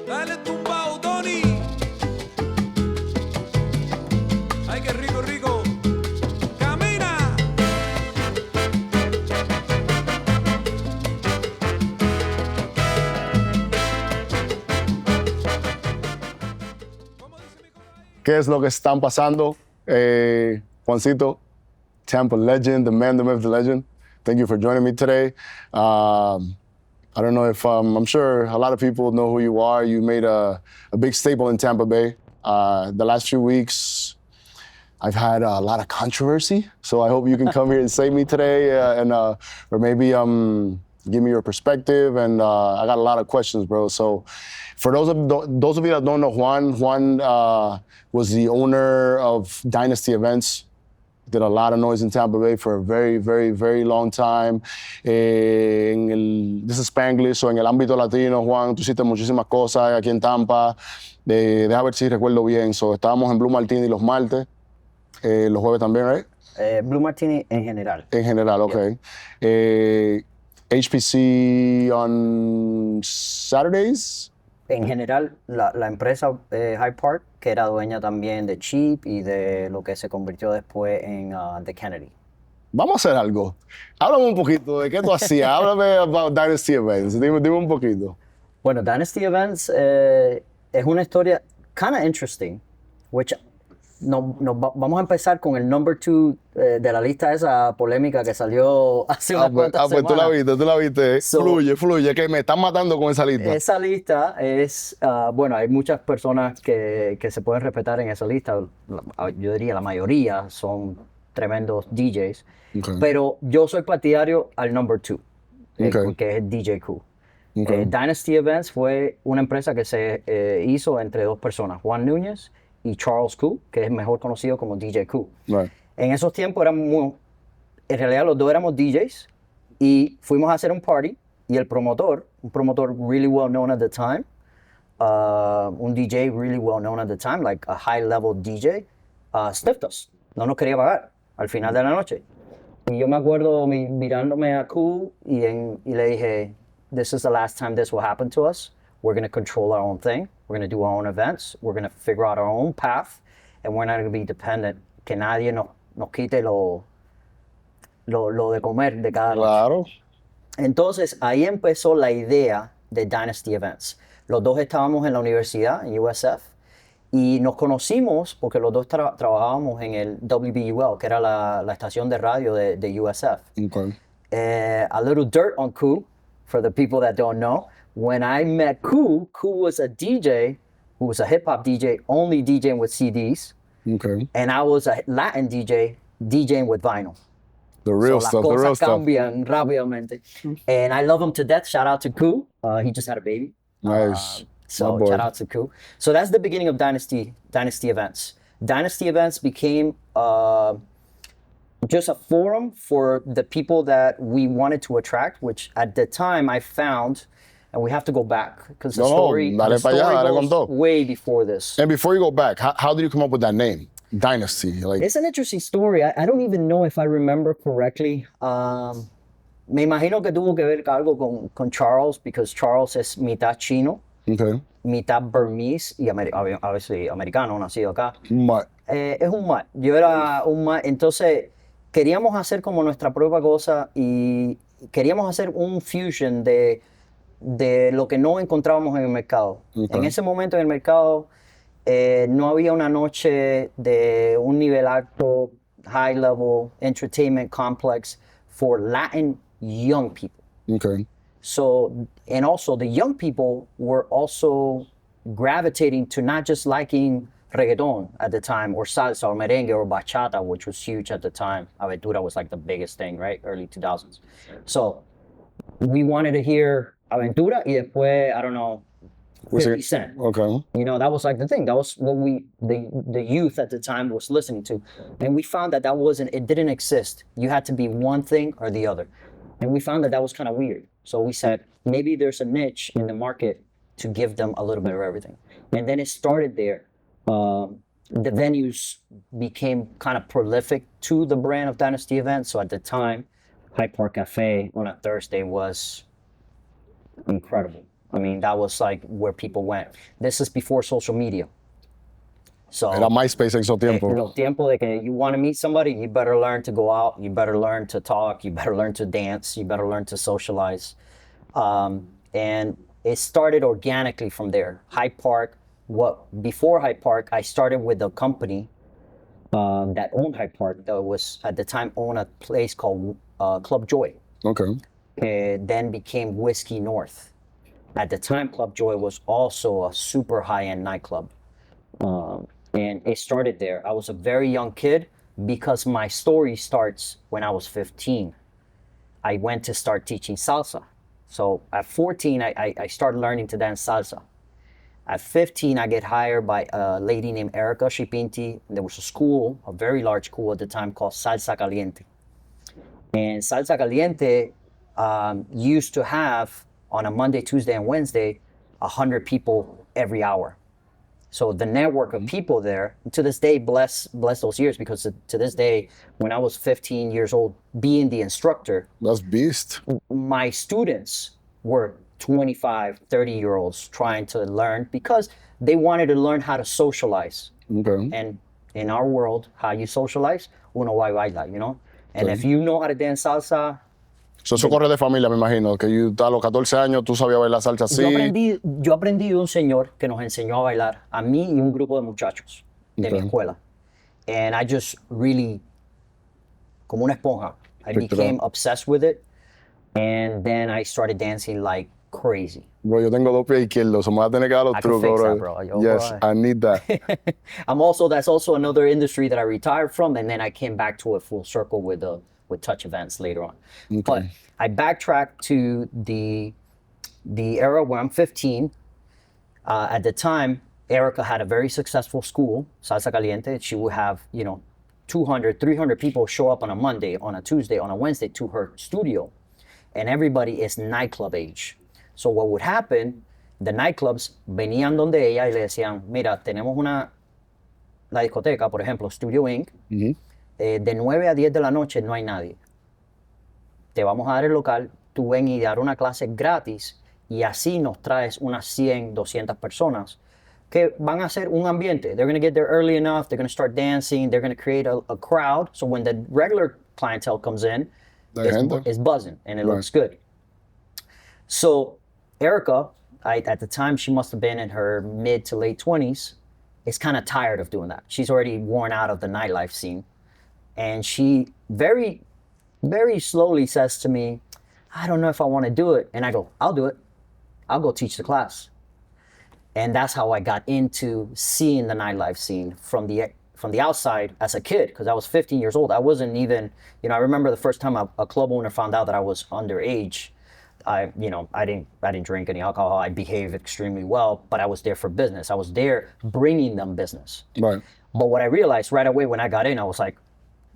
Dale tumbao, Tony. Ay, qué rico, rico. Camina. ¿Qué es lo que están pasando? Juancito, Tampa legend, the man, the myth, the legend. Thank you for joining me today. I don't know if, I'm sure a lot of people know who you are. You made a big staple in Tampa Bay. The last few weeks, I've had a lot of controversy, so I hope you can come here and save me today, or maybe give me your perspective. And I got a lot of questions, bro. So for those of you that don't know Juan was the owner of Dynasty Events. Did a lot of noise in Tampa Bay for a very, very, very long time. This is Spanglish, so en el ámbito latino, Juan, tú hiciste muchísimas cosas aquí en Tampa. Deja ver si recuerdo bien. So, estábamos en Blue Martini los martes, los jueves también, right? Blue Martini en general. En general, okay. Yeah. HPC on Saturdays. En general, la empresa Hyde Park, que era dueña también de Cheap y de lo que se convirtió después en The Kennedy. Vamos a hacer algo. Háblame un poquito de qué tú hacías. Háblame about Dynasty Events. Dime un poquito. Bueno, Dynasty Events es una historia kind of interesting, which vamos a empezar con el number 2 de la lista esa polémica que salió hace unas cuantas semanas. Pues tú la viste. So, fluye, que me están matando con esa lista. Esa lista es, bueno, hay muchas personas que se pueden respetar en esa lista. Yo diría la mayoría son tremendos DJs. Okay. Pero yo soy partidario al number 2, que es DJ Cool. Okay. Dynasty Events fue una empresa que se hizo entre dos personas, Juan Núñez y Charles Cool, que es mejor conocido como DJ Cool. Right. En esos tiempos en realidad los dos éramos DJs y fuimos a hacer un party y el promotor, un promotor really well known at the time, un DJ really well known at the time, like a high level DJ, sniffed us. No nos quería pagar al final de la noche. Y yo me acuerdo mirándome a Cool y le dije, this is the last time this will happen to us. We're going to control our own thing. We're going to do our own events. We're going to figure out our own path. And we're not going to be dependent. Que nadie nos quite lo de comer de cada noche. Claro. Entonces, ahí empezó la idea de Dynasty Events. Los dos estábamos en la universidad, en USF, y nos conocimos porque los dos trabajábamos en el WBUL, que era la estación de radio de USF. Okay. A little dirt on Cool, for the people that don't know. When I met Cool was a DJ who was a hip-hop DJ, only DJing with CDs. Okay. And I was a Latin DJ, DJing with vinyl. The real stuff, the real stuff. Cambian rápidamente. And I love him to death. Shout out to Cool. He just had a baby. Nice. So shout out to Cool. So that's the beginning of Dynasty Events. Dynasty Events became just a forum for the people that we wanted to attract, which at the time I found, and we have to go back because the story goes way before this. And before you go back, how did you come up with that name, Dynasty? Like, it's an interesting story. I don't even know if I remember correctly. Me imagino que tuvo que ver algo con Charles, because Charles es mitad chino, okay, mitad Burmese y obviously americano, nacido acá. Mutt. Es un mutt. Yo era un mutt. Entonces queríamos hacer como nuestra propia cosa y queríamos hacer un fusion de lo que no encontrábamos en el mercado. Okay. En ese momento en el mercado no había una noche de un nivel alto, high level, entertainment complex for Latin young people. Okay. So, and also the young people were also gravitating to not just liking reggaeton at the time, or salsa, or merengue, or bachata, which was huge at the time. Aventura was like the biggest thing, right? Early 2000s. So we wanted to hear Aventura y después, I don't know, 50 Cent. Okay. You know, that was like the thing. That was what the youth at the time was listening to. And we found that it didn't exist. You had to be one thing or the other. And we found that was kind of weird. So we said, maybe there's a niche in the market to give them a little bit of everything. And then it started there. The venues became kind of prolific to the brand of Dynasty Events. So at the time, Hyde Park Cafe on a Thursday was incredible. I mean, that was like where people went. This is before social media. So Era MySpace en esos tiempos. los tiempos de que you want to meet somebody, you better learn to go out, you better learn to talk, you better learn to dance, you better learn to socialize. And it started organically from there. Hyde Park, before Hyde Park, I started with a company that owned Hyde Park that was at the time owned a place called Club Joy. Okay. It then became Whiskey North. At the time, Club Joy was also a super high-end nightclub. And it started there. I was a very young kid because my story starts when I was 15. I went to start teaching salsa. So at 14, I started learning to dance salsa. At 15, I get hired by a lady named Erica Shipinti. There was a school, a very large school at the time called Salsa Caliente. And Salsa Caliente used to have, on a Monday, Tuesday, and Wednesday, 100 people every hour. So the network of people there, to this day, bless those years, because to this day, when I was 15 years old, being the instructor, That's beast. my students were 25, 30-year-olds trying to learn because they wanted to learn how to socialize. Okay. And in our world, how you socialize, uno va y baila, you know? And Okay. if you know how to dance salsa, So, eso corre de familia, me imagino. Que a los 14 años tú sabías bailar salsa así. yo aprendí de un señor que nos enseñó a bailar, a mí y un grupo de muchachos de mi Okay. escuela. And I just really, como una esponja, I Picked it became up. obsessed with it. And then I started dancing like crazy. Bro, yo tengo 2 pies izquierdos, so me voy a tener que dar los I can trucos, fix that, bro. bro. Yo, Yes, boy. I need that. That's also another industry that I retired from, and then I came back to it full circle with touch events later on. Okay. But I backtracked to the era where I'm 15. At the time, Erica had a very successful school, Salsa Caliente. She would have, 200, 300 people show up on a Monday, on a Tuesday, on a Wednesday to her studio. And everybody is nightclub age. So what would happen, the nightclubs venían donde ella y le decían, mira, tenemos la discoteca, por ejemplo, Studio Inc. De 9 a 10 de la noche no hay nadie. Te vamos a dar el local, tú ven y dar una clase gratis y así nos traes unas 100, 200 personas que van a hacer un ambiente. They're going to get there early enough, they're going to start dancing, they're going to create a crowd. So when the regular clientele comes in, it's buzzing and it looks good. So Erica, at the time, she must have been in her mid to late 20s, is kind of tired of doing that. She's already worn out of the nightlife scene. And she very, very slowly says to me, I don't know if I want to do it. And I go, I'll do it. I'll go teach the class. And that's how I got into seeing the nightlife scene from the outside as a kid, because I was 15 years old. I wasn't even, I remember the first time a club owner found out that I was underage. I didn't drink any alcohol. I behaved extremely well, but I was there for business. I was there bringing them business. Right. But what I realized right away when I got in, I was like,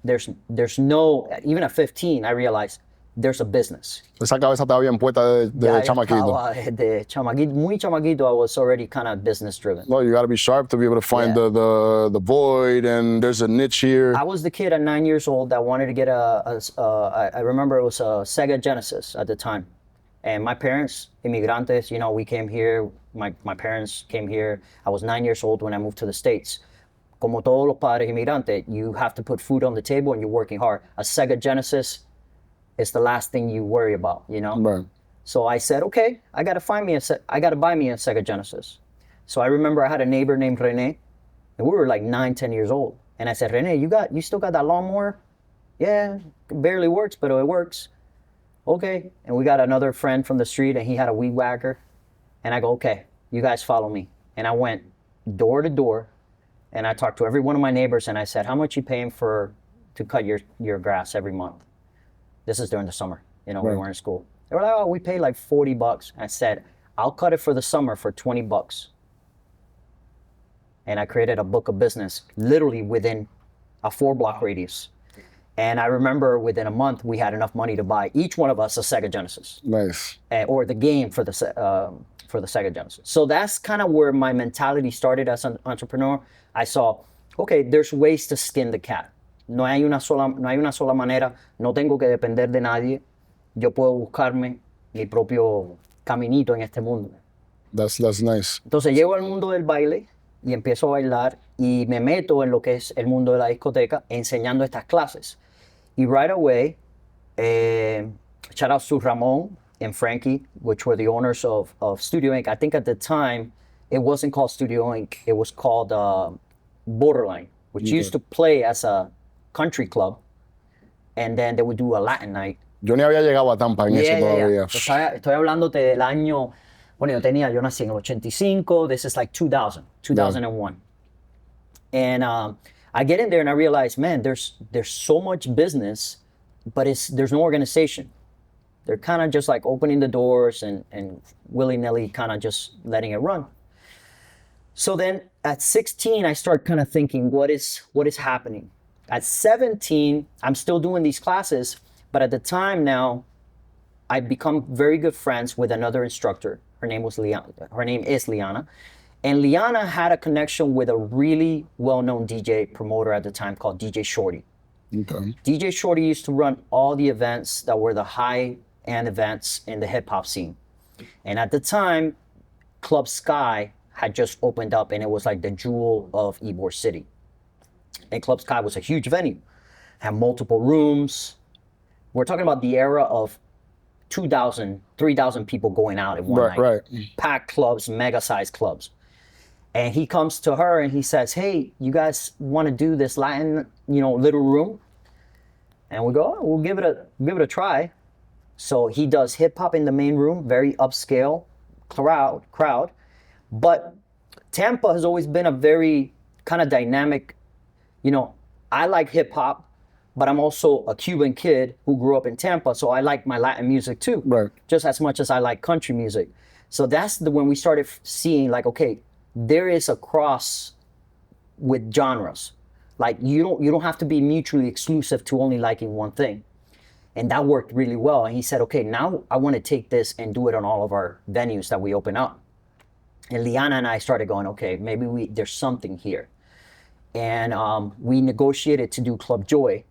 there's no, even at 15, I realized there's a business. Esa cabeza estaba bien puesta de chamaquito. De chamaquito, muy chamaquito, I was already kind of business driven. No, you got to be sharp to be able to find the void, and there's a niche here. I was the kid at 9 years old that wanted to get I remember it was a Sega Genesis at the time. And my parents, inmigrantes, we came here, my parents came here. I was 9 years old when I moved to the States. Como todos los padres inmigrantes, you have to put food on the table and you're working hard. A Sega Genesis is the last thing you worry about, Right. So I said, okay, I gotta buy me a Sega Genesis. So I remember I had a neighbor named Rene, and we were like 9, 10 years old. And I said, Rene, you still got that lawnmower? Yeah, it barely works, but it works. Okay. And we got another friend from the street, and he had a weed whacker. And I go, okay, you guys follow me. And I went door to door, and I talked to every one of my neighbors, and I said, how much you paying to cut your grass every month? This is during the summer, we were in school. They were like, oh, we pay like $40. I said, I'll cut it for the summer for $20. And I created a book of business literally within a 4-block radius. And I remember within a month, we had enough money to buy each one of us a Sega Genesis. Nice. Or the game for the Sega Genesis. So that's kind of where my mentality started as an entrepreneur. I saw, okay, there's ways to skin the cat. No hay una sola manera. No tengo que depender de nadie. Yo puedo buscarme mi propio caminito en este mundo. That's nice. Entonces llego al mundo del baile y empiezo a bailar y me meto en lo que es el mundo de la discoteca enseñando estas clases. Y right away, shout out to Ramon and Frankie, which were the owners of Studio Inc. I think at the time, it wasn't called Studio Inc. It was called Borderline, which used to play as a country club. And then they would do a Latin night. Yo ni había llegado a Tampa en eso todavía. Estoy hablándote del año, bueno, yo nací en el 85, this is like 2000, 2001. And I get in there and I realize, man, there's so much business, but there's no organization. They're kind of just like opening the doors and willy-nilly kind of just letting it run. So then at 16, I start kind of thinking, what is happening? At 17, I'm still doing these classes, but at the time now, I've become very good friends with another instructor. Her name is Liana. And Liana had a connection with a really well-known DJ promoter at the time called DJ Shorty. Okay. DJ Shorty used to run all the events that were the high-end events in the hip-hop scene. And at the time, Club Sky had just opened up, and it was like the jewel of Ybor City. And Club Sky was a huge venue, had multiple rooms. We're talking about the era of 2,000, 3,000 people going out in one night. Right. Packed clubs, mega-sized clubs. And he comes to her and he says, hey, you guys want to do this Latin, little room? And we go, we'll give it a try. So he does hip-hop in the main room, very upscale crowd. But Tampa has always been a very kind of dynamic, I like hip-hop, but I'm also a Cuban kid who grew up in Tampa, so I like my Latin music too, right? Just as much as I like country music. So that's when we started seeing like, okay, there is a cross with genres. Like you don't have to be mutually exclusive to only liking one thing. And that worked really well. And he said, okay, now I want to take this and do it on all of our venues that we open up. And Liana and I started going, okay, maybe there's something here. And we negotiated to do Club Joy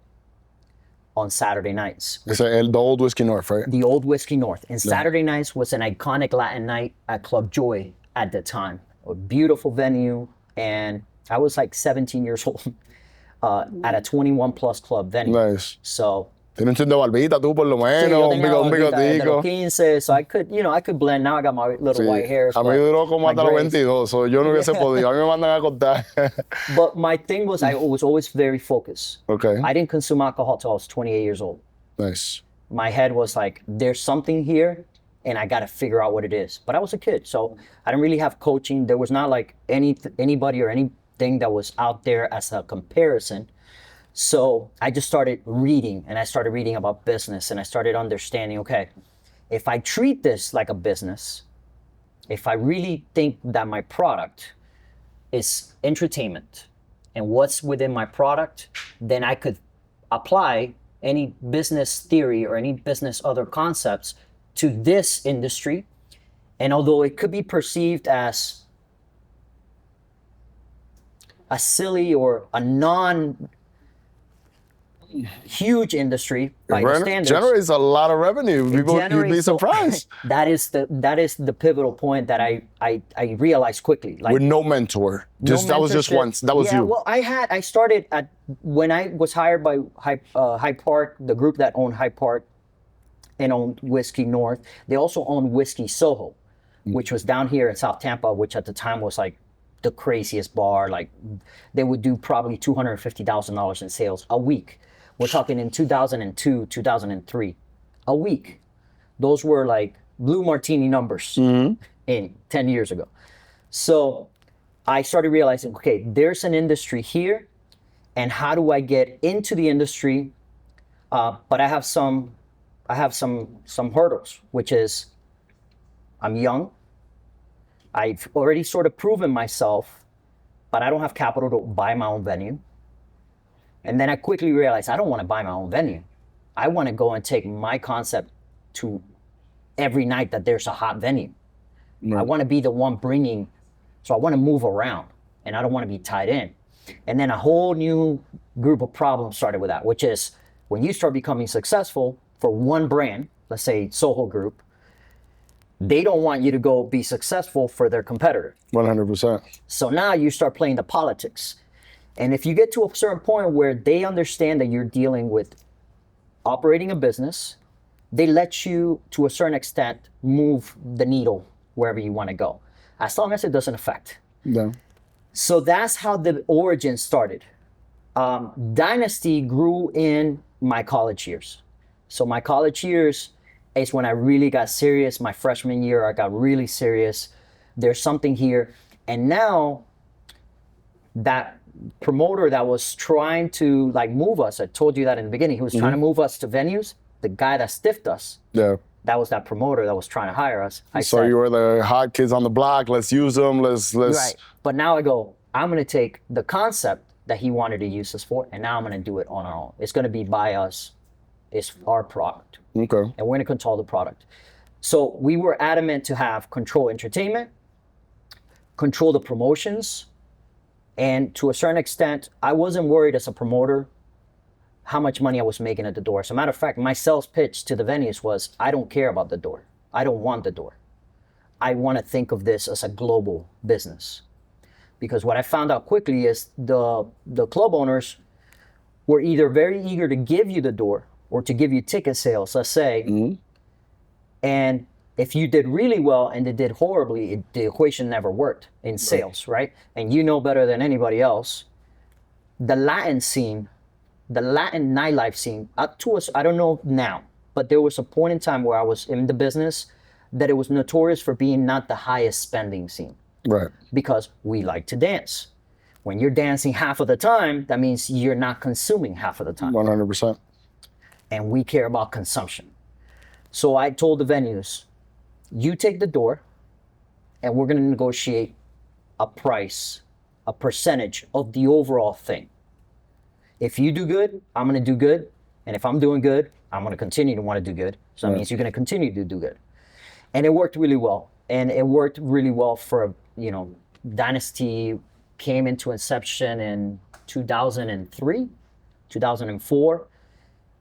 on Saturday nights. It's the Old Whiskey North, right? The Old Whiskey North. And Saturday nights was an iconic Latin night at Club Joy at the time. A beautiful venue. And I was like 17 years old at a 21 plus club venue. Nice. So Tienes un chin de barbita tú por lo menos, un bigotico. 15, so I could blend. Now I got my little white hair. A mí duró como hasta los 22, so yo no hubiese podido. A mí me mandan a cortar. But my thing was I was always very focused. Okay. I didn't consume alcohol till I was 28 years old. Nice. My head was like, there's something here, and I got to figure out what it is. But I was a kid, so I didn't really have coaching. There was not like anybody or anything that was out there as a comparison. So I just started reading, and I started reading about business, and I started understanding, okay, if I treat this like a business, if I really think that my product is entertainment and what's within my product, then I could apply any business theory or any business other concepts to this industry. And although it could be perceived as a silly or a non-huge industry by the standards, generates a lot of revenue. People, you'd be surprised. That is the pivotal point that I realized quickly. Like, with no mentor, that was just once. That was you. Well, I started when I was hired by Hyde Park, the group that owned Hyde Park and owned Whiskey North. They also owned Whiskey Soho, which was down here in South Tampa, which at the time was like the craziest bar. Like they would do probably $250,000 in sales a week. We're talking in 2002, 2003, a week. Those were like blue martini numbers in 10 years ago. So I started realizing, okay, there's an industry here, and how do I get into the industry? But I have some hurdles, which is I'm young. I've already sort of proven myself, but I don't have capital to buy my own venue. And then I quickly realized I don't want to buy my own venue. I want to go and take my concept to every night that there's a hot venue. I want to be the one bringing, so I want to move around, and I don't want to be tied in. And then a whole new group of problems started with that, which is when you start becoming successful for one brand, let's say Soho Group, They don't want you to go be successful for their competitor. 100%. So now you start playing the politics. And if you get to a certain point where they understand that you're dealing with operating a business, they let you, to a certain extent, move the needle wherever you want to go, as long as it doesn't affect. Yeah. So that's how the origin started. Dynasty grew in my college years. So my college years is when I really got serious. My freshman year, I got really serious. There's something here. And now that promoter that was trying to like move us, I told you that in the beginning, he was trying to move us to venues. The guy that stiffed us, that was that promoter that was trying to hire us. I So said, you were the hot kids on the block. Let's use them. Let's. right. But now I go, I'm going to take the concept that he wanted to use us for, and now I'm going to do it on our own. It's going to be by us. It's our product. Okay. And we're going to control the product. So we were adamant to have control entertainment, control the promotions, and to a certain extent, I wasn't worried as a promoter how much money I was making at the door. As a matter of fact, my sales pitch to the venues was, I don't care about the door. I don't want the door. I want to think of this as a global business. Because what I found out quickly is the club owners were either very eager to give you the door or to give you ticket sales, let's say. And if you did really well and it did horribly, the equation never worked in sales, right? And you know better than anybody else, the Latin scene, the Latin nightlife scene, up to us, I don't know now, but there was a point in time where I was in the business that it was notorious for being not the highest spending scene. Right. Because we like to dance. When you're dancing half of the time, that means you're not consuming half of the time. 100%. And we care about consumption. So I told the venues, you take the door and we're going to negotiate a price, a percentage of the overall thing. If you do good, I'm going to do good. And if I'm doing good, I'm going to continue to want to do good. So that means you're going to continue to do good. And it worked really well. And it worked really well for, Dynasty came into inception in 2003, 2004.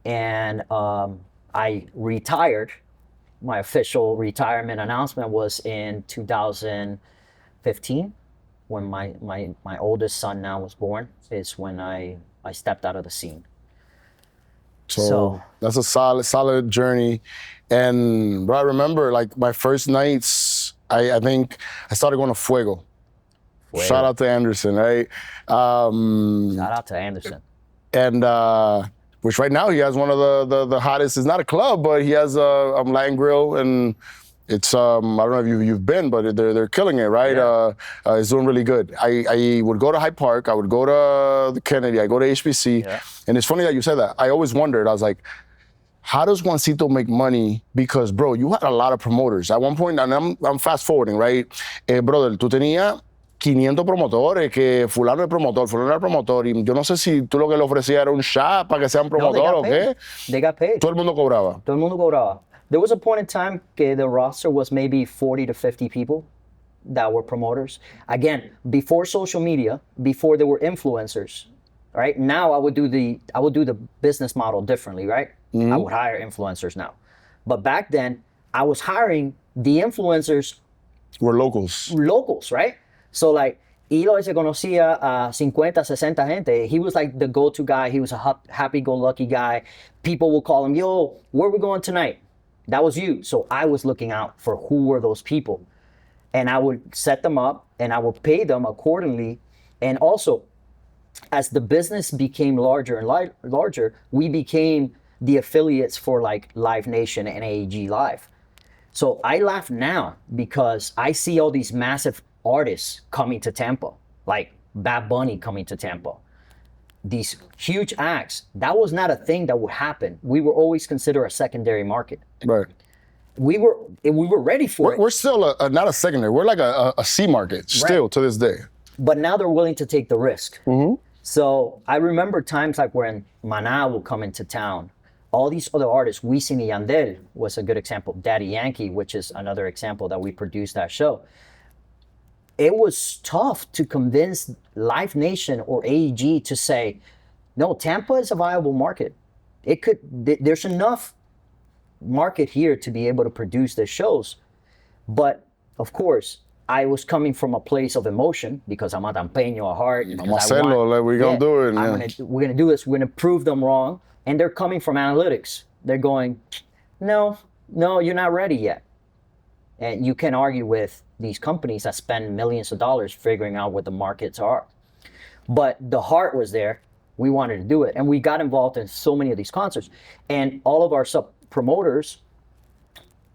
And I retired. My official retirement announcement was in 2015, when my oldest son now was born, is when I stepped out of the scene. So that's a solid journey. And bro, I remember like my first nights, I think I started going to Fuego. Shout out to Anderson, right? Shout out to Anderson. And which right now he has one of the hottest, it's not a club, but he has a Latin grill, and it's, I don't know if you've been, but they're killing it, right? Yeah. It's doing really good. I would go to Hyde Park, I would go to the Kennedy, I go to HBC, and it's funny that you said that. I always wondered, I was like, how does Juancito make money? Because, bro, you had a lot of promoters. At one point, and I'm fast forwarding, right? Brother, tú tenías 500 promotores, que fulano es promotor, fulano era promotor, y yo no sé si tú lo que le ofrecías era un shot para que sean promotor o qué. They got paid. Todo el mundo cobraba. Todo el mundo cobraba. There was a point in time que the roster was maybe 40 to 50 people that were promoters. Again, before social media, before there were influencers, right? Now I would do the business model differently, right? I would hire influencers now. But back then, I was hiring the influencers. Were locals. Locals, right? So like, Eloy se conocía a 50, 60 gente. He was like the go-to guy. He was a happy-go-lucky guy. People would call him, yo, where we going tonight? That was you. So I was looking out for who were those people. And I would set them up and I would pay them accordingly. And also, as the business became larger and larger, we became the affiliates for like Live Nation and AEG Live. So I laugh now because I see all these massive artists coming to Tampa, like Bad Bunny coming to Tampa. These huge acts, that was not a thing that would happen. We were always considered a secondary market. Right. We were ready for it. We're still not a secondary. We're like a C market still to this day. But now they're willing to take the risk. So I remember times like when Maná would come into town. All these other artists, Wisin y Yandel was a good example. Daddy Yankee, which is another example that we produced that show. It was tough to convince Live Nation or AEG to say, no, Tampa is a viable market. There's enough market here to be able to produce the shows. But of course, I was coming from a place of emotion because I'm a tampeño at heart. Vamos a hacerlo, like, we're gonna do it. We're gonna do this. We're gonna prove them wrong. And they're coming from analytics. They're going, no, you're not ready yet. And you can argue with these companies that spend millions of dollars figuring out what the markets are. But the heart was there. We wanted to do it. And we got involved in so many of these concerts. And all of our sub-promoters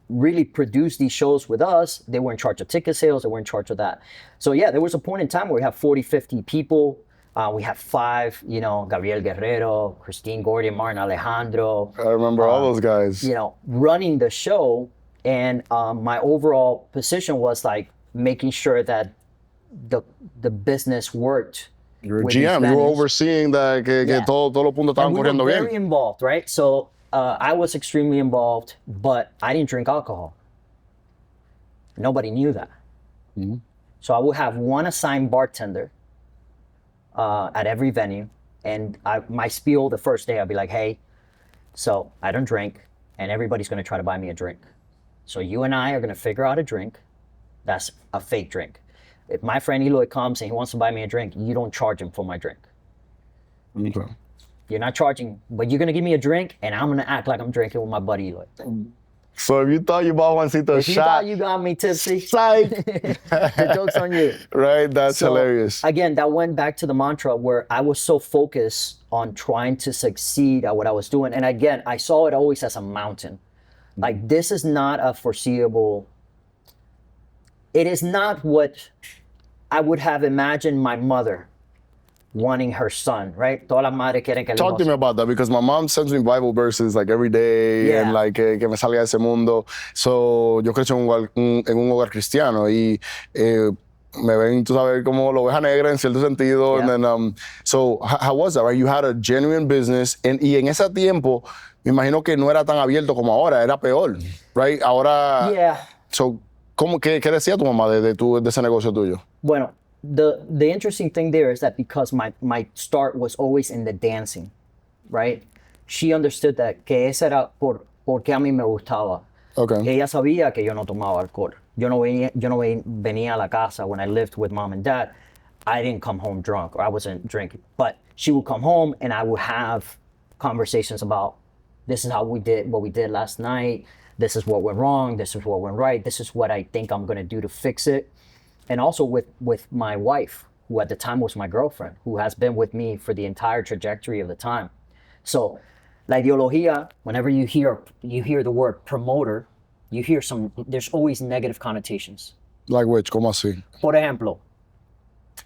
really produced these shows with us. They were in charge of ticket sales. They were in charge of that. So yeah, there was a point in time where we have 40, 50 people. We have 5, Gabriel Guerrero, Christine Gordy, Martin Alejandro. I remember all those guys. Running the show. And my overall position was like making sure that the business worked. You're a GM. You were overseeing that que todos los puntos estaban corriendo bien. We were very involved, right? So I was extremely involved, but I didn't drink alcohol. Nobody knew that. Mm-hmm. So I would have one assigned bartender at every venue, and my spiel the first day, I'd be like, hey, so I don't drink, and everybody's going to try to buy me a drink. So you and I are going to figure out a drink that's a fake drink. If my friend Eloy comes and he wants to buy me a drink, you don't charge him for my drink. Okay. You're not charging, but you're going to give me a drink, and I'm going to act like I'm drinking with my buddy Eloy. So if you thought you bought Juancito a shot, you thought you got me tipsy, psych. The joke's on you. Right, that's hilarious. Again, that went back to the mantra where I was so focused on trying to succeed at what I was doing. And again, I saw it always as a mountain. Like, this is not a foreseeable, it is not what I would have imagined my mother wanting her son, right? Todas las madres quieren que el Talk to me about that, because my mom sends me Bible verses like every day, and like que me salga de ese mundo. So yo crecí en un hogar cristiano y me ven, tú sabes, como la oveja negra en cierto sentido. Yeah. And then, so how was that, right? You had a genuine business, y en ese tiempo, me imagino que no era tan abierto como ahora, era peor, right? Ahora, so, ¿qué decía tu mamá de ese negocio tuyo? Bueno, the interesting thing there is that because my start was always in the dancing, right? She understood that que ese era porque a mí me gustaba. Okay. Ella sabía que yo no tomaba alcohol. Yo no venía a la casa when I lived with mom and dad. I didn't come home drunk, or I wasn't drinking. But she would come home and I would have conversations about, this is how what we did last night. This is what went wrong. This is what went right. This is what I think I'm going to do to fix it. And also with my wife, who at the time was my girlfriend, who has been with me for the entire trajectory of the time. So, la ideología, whenever you hear the word promoter, you hear there's always negative connotations. Like which? ¿Cómo así? Por ejemplo,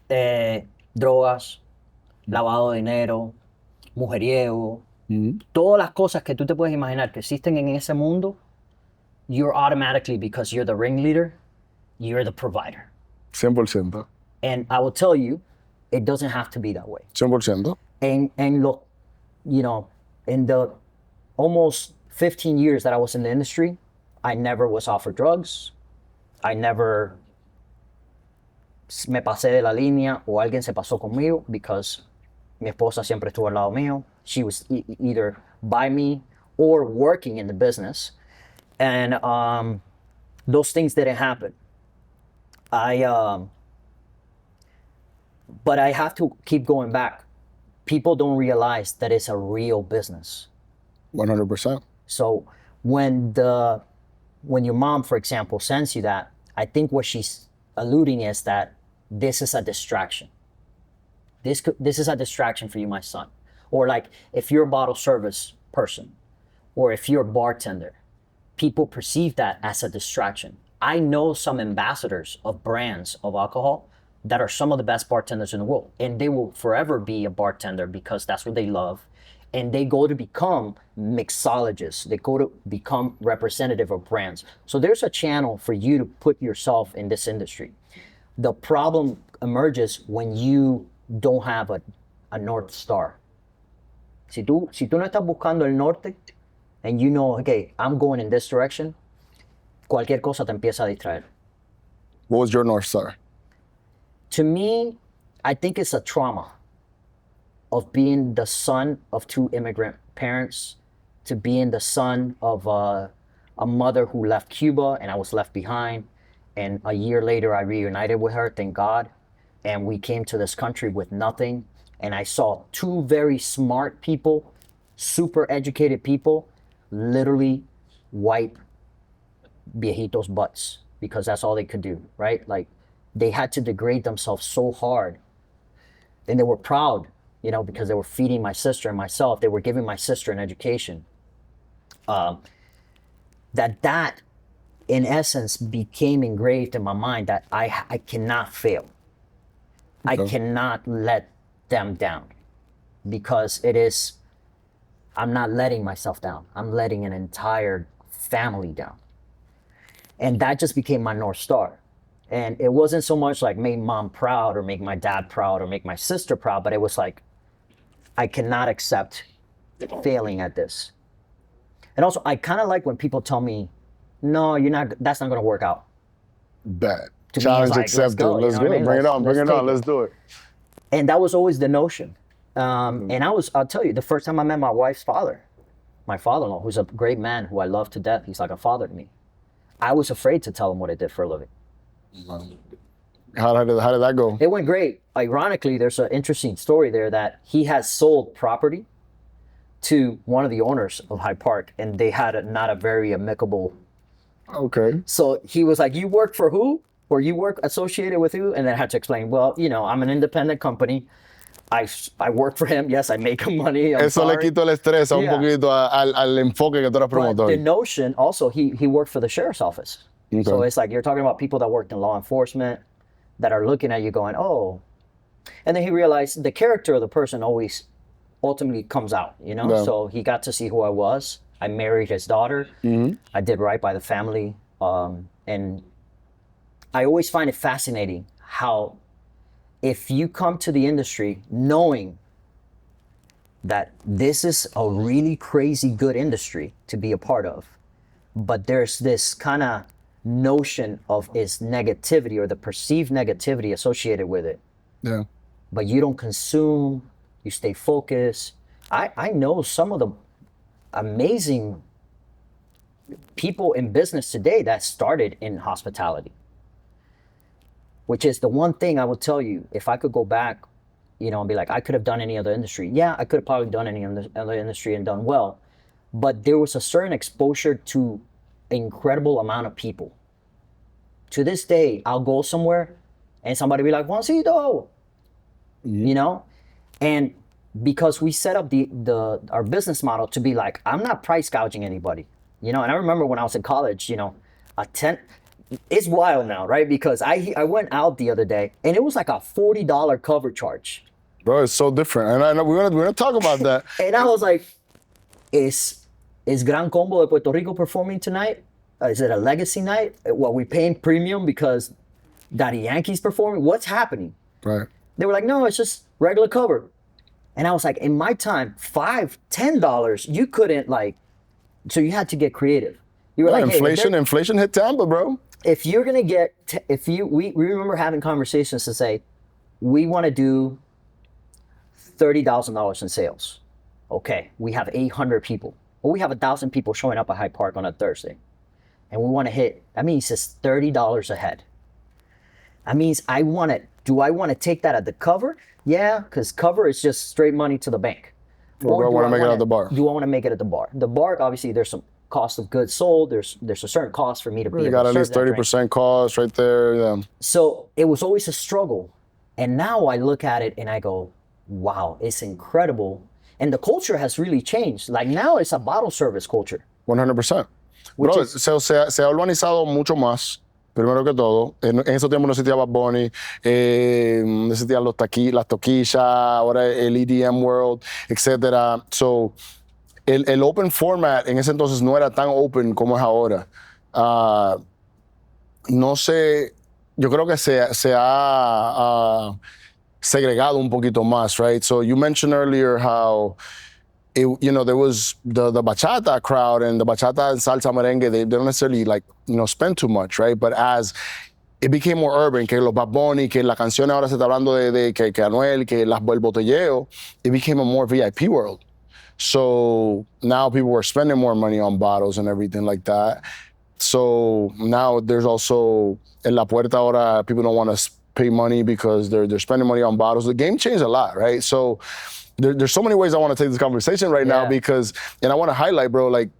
drogas, lavado de dinero, mujeriego, todas las cosas que tú te puedes imaginar que existen en ese mundo, you're automatically, because you're the ringleader, you're the provider. 100%. And I will tell you, it doesn't have to be that way. 100%. And look, in the almost 15 years that I was in the industry, I never was offered drugs. I never me pasé de la línea o alguien se pasó conmigo, because mi esposa siempre estuvo al lado mío. She was either by me or working in the business. And those things didn't happen. But I have to keep going back. People don't realize that it's a real business. 100%. So when your mom, for example, sends you that, I think what she's alluding is that this is a distraction. This is a distraction for you, my son. Or like, if you're a bottle service person, or if you're a bartender, people perceive that as a distraction. I know some ambassadors of brands of alcohol that are some of the best bartenders in the world, and they will forever be a bartender because that's what they love. And they go to become mixologists. They go to become representative of brands. So there's a channel for you to put yourself in this industry. The problem emerges when you don't have a North Star. Si tú no estás buscando el norte, and you know, okay, I'm going in this direction, cualquier cosa te empieza a distraer. What was your North Star? To me, I think it's a trauma of being the son of 2 immigrant parents, to being the son of a mother who left Cuba and I was left behind, And a year later, I reunited with her, thank God. And we came to this country with nothing. And I saw two very smart people, super educated people, literally wipe viejitos' butts because that's all they could do, right? Like, they had to degrade themselves so hard. And they were proud, you know, because they were feeding my sister and myself. They were giving my sister an education. That in essence became engraved in my mind that I cannot fail. Okay. I cannot let them down because I'm not letting myself down. I'm letting an entire family down. And that just became my North Star. And it wasn't so much like make mom proud or make my dad proud or make my sister proud, but it was like, I cannot accept failing at this. And also, I kind of like when people tell me, no, that's not going to work out. Bad. Challenge accepted. Let's go. Bring it on. Let's do it. And that was always the notion. And I'll tell you, the first time I met my wife's father, my father-in-law, who's a great man who I love to death, he's like a father to me. I was afraid to tell him what I did for a living. How did that go? It went great. Ironically, there's an interesting story there that he has sold property to one of the owners of Hyde Park, and they had not a very amicable. Okay. So he was like, "You work for who? Or you work associated with who?" And then I had to explain, well, you know, I'm an independent company. I work for him. Yes, I make him money. Eso le quito el estrés un poquito al enfoque que tú eres promotor. But the notion also, he worked for the sheriff's office. Okay. So it's like you're talking about people that worked in law enforcement that are looking at you going, oh. And then he realized the character of the person always ultimately comes out, you know? Yeah. So he got to see who I was. I married his daughter. Mm-hmm. I did right by the family. And I always find it fascinating how if you come to the industry knowing that this is a really crazy good industry to be a part of, but there's this kind of notion of its negativity or the perceived negativity associated with it. Yeah. But you don't consume, you stay focused. I know some of the amazing people in business today that started in hospitality, which is the one thing I will tell you, if I could go back, you know, and be like, I could have done any other industry. Yeah, I could have probably done any other industry and done well, but there was a certain exposure to an incredible amount of people. To this day, I'll go somewhere and somebody be like, Juancito, you know? And because we set up our business model to be like, I'm not price gouging anybody, you know? And I remember when I was in college, you know, it's wild now, right? Because I went out the other day and it was like a $40 cover charge. Bro, it's so different. And we're gonna talk about that. And I was like, is Gran Combo de Puerto Rico performing tonight? Is it a legacy night? Well, we paying premium because Daddy Yankee's performing? What's happening? Right. They were like, no, it's just regular cover. And I was like, in my time, $5, $10, you couldn't so you had to get creative. You were like, hey, inflation hit Tampa, bro. If you're gonna we remember having conversations to say, we want to do $30,000 in sales. Okay, we have 800 people. Well, we have 1,000 people showing up at Hyde Park on a Thursday. And we want to hit, that means it's $30 a head. That means do I want to take that at the cover? Yeah, because cover is just straight money to the bank. Or do I want to make it at the bar? Do I want to make it at the bar? The bar, obviously, there's some cost of goods sold. There's a certain cost for me to be able to serve that. You got at least 30% cost right there, yeah. So it was always a struggle. And now I look at it and I go, wow, it's incredible. And the culture has really changed. Like now it's a bottle service culture. 100%. Bro, se ha urbanizado mucho más, primero que todo. En esos tiempos no existía Bad Bunny, no existían las toquillas, ahora el EDM world, etc. So, el open format en ese entonces no era tan open como es ahora. No sé, yo creo que se ha segregado un poquito más, right? So you mentioned earlier how there was the bachata crowd and the bachata and salsa merengue, they don't necessarily spend too much, right? But as it became more urban, que los Bad Bunny, que la canción ahora se está hablando de que Anuel, que el botelleo, it became a more VIP world. So now people were spending more money on bottles and everything like that. So now there's also en la puerta ahora people don't want to pay money because they're spending money on bottles. The game changed a lot, right? So there's so many ways I want to take this conversation right now because, and I want to highlight, bro, like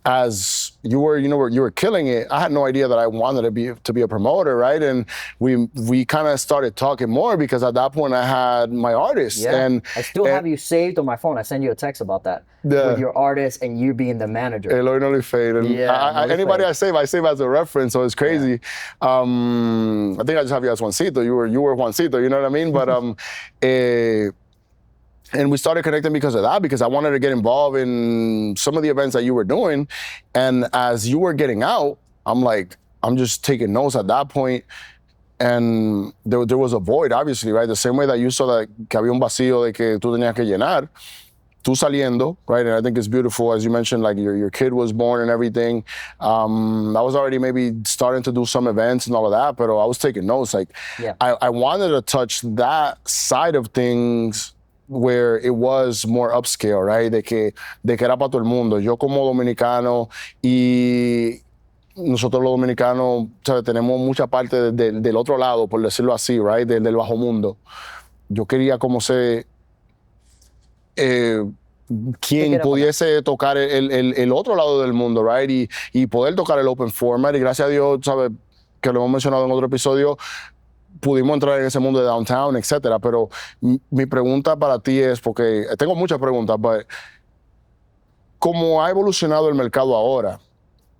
as you were killing it. I had no idea that I wanted to be a promoter, right? And we kind of started talking more because at that point I had my artists. Yeah. And I still have you saved on my phone. I sent you a text about that with your artist and you being the manager. Eloy no le fade. And anybody I save as a reference, so it's crazy. I think I just have you as Juancito. You were Juancito, you know what I mean? But and we started connecting because of that, because I wanted to get involved in some of the events that you were doing. And as you were getting out, I'm just taking notes at that point. And there was a void, obviously, right? The same way that you saw that que había un vacío de que tú tenías que llenar, tú saliendo, right? And I think it's beautiful, as you mentioned, like your kid was born and everything. I was already maybe starting to do some events and all of that, but I was taking notes. Like, I wanted to touch that side of things where it was more upscale, right? De que era para todo el mundo. Yo como dominicano y nosotros los dominicanos, ¿sabes? Tenemos mucha parte del otro lado, por decirlo así, right? Del bajo mundo. Yo quería como ser quien pudiese tocar el otro lado del mundo, right? Y poder tocar el open format. Y gracias a Dios, ¿sabes? Que lo hemos mencionado en otro episodio, pudimos entrar en ese mundo de downtown, etcétera. Pero mi pregunta para ti es, porque tengo muchas preguntas, pero ¿cómo ha evolucionado el mercado ahora?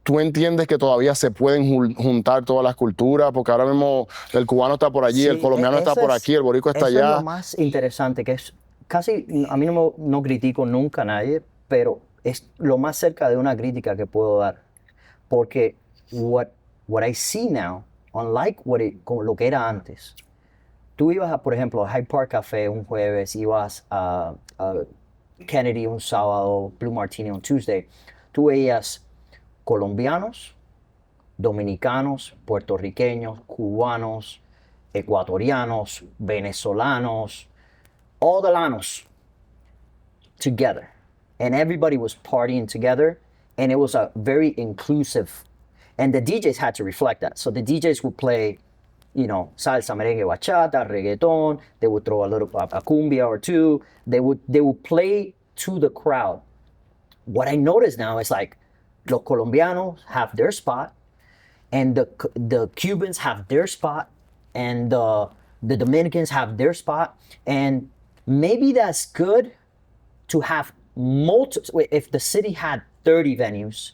¿Tú entiendes que todavía se pueden juntar todas las culturas? Porque ahora mismo el cubano está por allí, el colombiano está por aquí, el boricua está allá. Eso es lo más interesante, que es casi, a mí no critico nunca a nadie, pero es lo más cerca de una crítica que puedo dar. Porque what I see now, unlike lo que era antes, tú ibas por ejemplo, a Hyde Park Café un jueves, ibas a Kennedy un sábado, Blue Martini un Tuesday, tú veías colombianos, dominicanos, puertorriqueños, cubanos, ecuatorianos, venezolanos, all the lanos together. And everybody was partying together, and it was a very inclusive. And the DJs had to reflect that. So the DJs would play, salsa, merengue, bachata, reggaeton. They would throw a little a cumbia or two. They would play to the crowd. What I notice now is like, los Colombianos have their spot, and the Cubans have their spot, and the Dominicans have their spot. And maybe that's good to have if the city had 30 venues,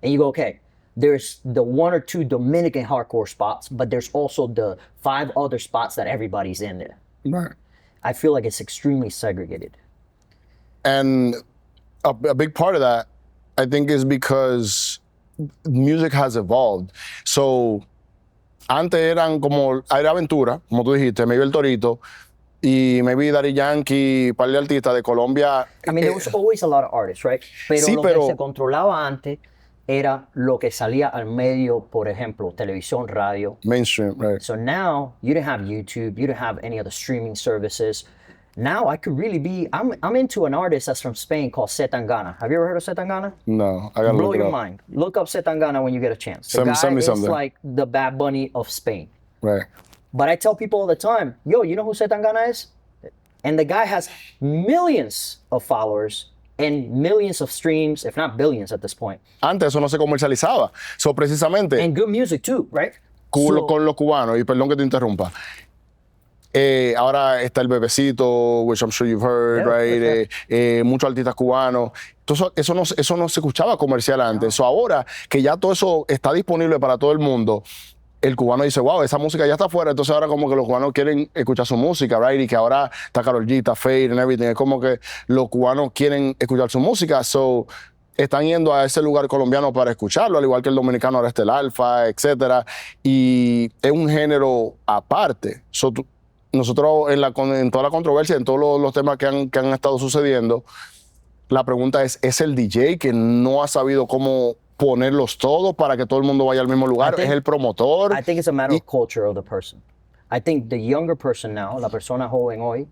and you go, okay, there's the 1 or 2 Dominican hardcore spots, but there's also the 5 other spots that everybody's in there. Right. I feel like it's extremely segregated. And a big part of that, I think, is because music has evolved. So, antes eran como Aire Aventura, como tú dijiste, maybe El Torito, y maybe Daddy Yankee, par de artistas de Colombia. I mean, there was always a lot of artists, right? Pero sí, lo que se controlaba antes era lo que salía al medio, por ejemplo, televisión, radio. Mainstream, right. So now, you didn't have YouTube, you didn't have any other streaming services. Now I could really be, I'm into an artist that's from Spain called Zetangana. Have you ever heard of Zetangana? No, I gotta blow look it your up. mind. Look up Zetangana when you get a chance. The Send me guy is something. like the Bad Bunny of Spain. Right. But I tell people all the time, yo, you know who Zetangana is? And the guy has millions of followers and millions of streams, if not billions at this point. Antes eso no se comercializaba. So, precisamente. And good music too, right? Con los cubanos, y perdón que te interrumpa. Ahora está el Bebecito, which I'm sure you've heard, right? Muchos artistas cubanos. Entonces, eso no se escuchaba comercial antes. So, ahora que ya todo eso está disponible para todo el mundo, el cubano dice, wow, esa música ya está afuera. Entonces ahora como que los cubanos quieren escuchar su música, right? Y que ahora está Karol G, está Fade and everything. Es como que los cubanos quieren escuchar su música. So, están yendo a ese lugar colombiano para escucharlo, al igual que el dominicano ahora está el Alfa, etcétera. Y es un género aparte. So, nosotros en toda la controversia, en todos los temas que han estado sucediendo, la pregunta es el DJ que no ha sabido cómo ponerlos todos para que todo el mundo vaya al mismo lugar. ¿Es el promotor? I think it's a matter of culture of the person. I think the younger person now, la persona joven hoy,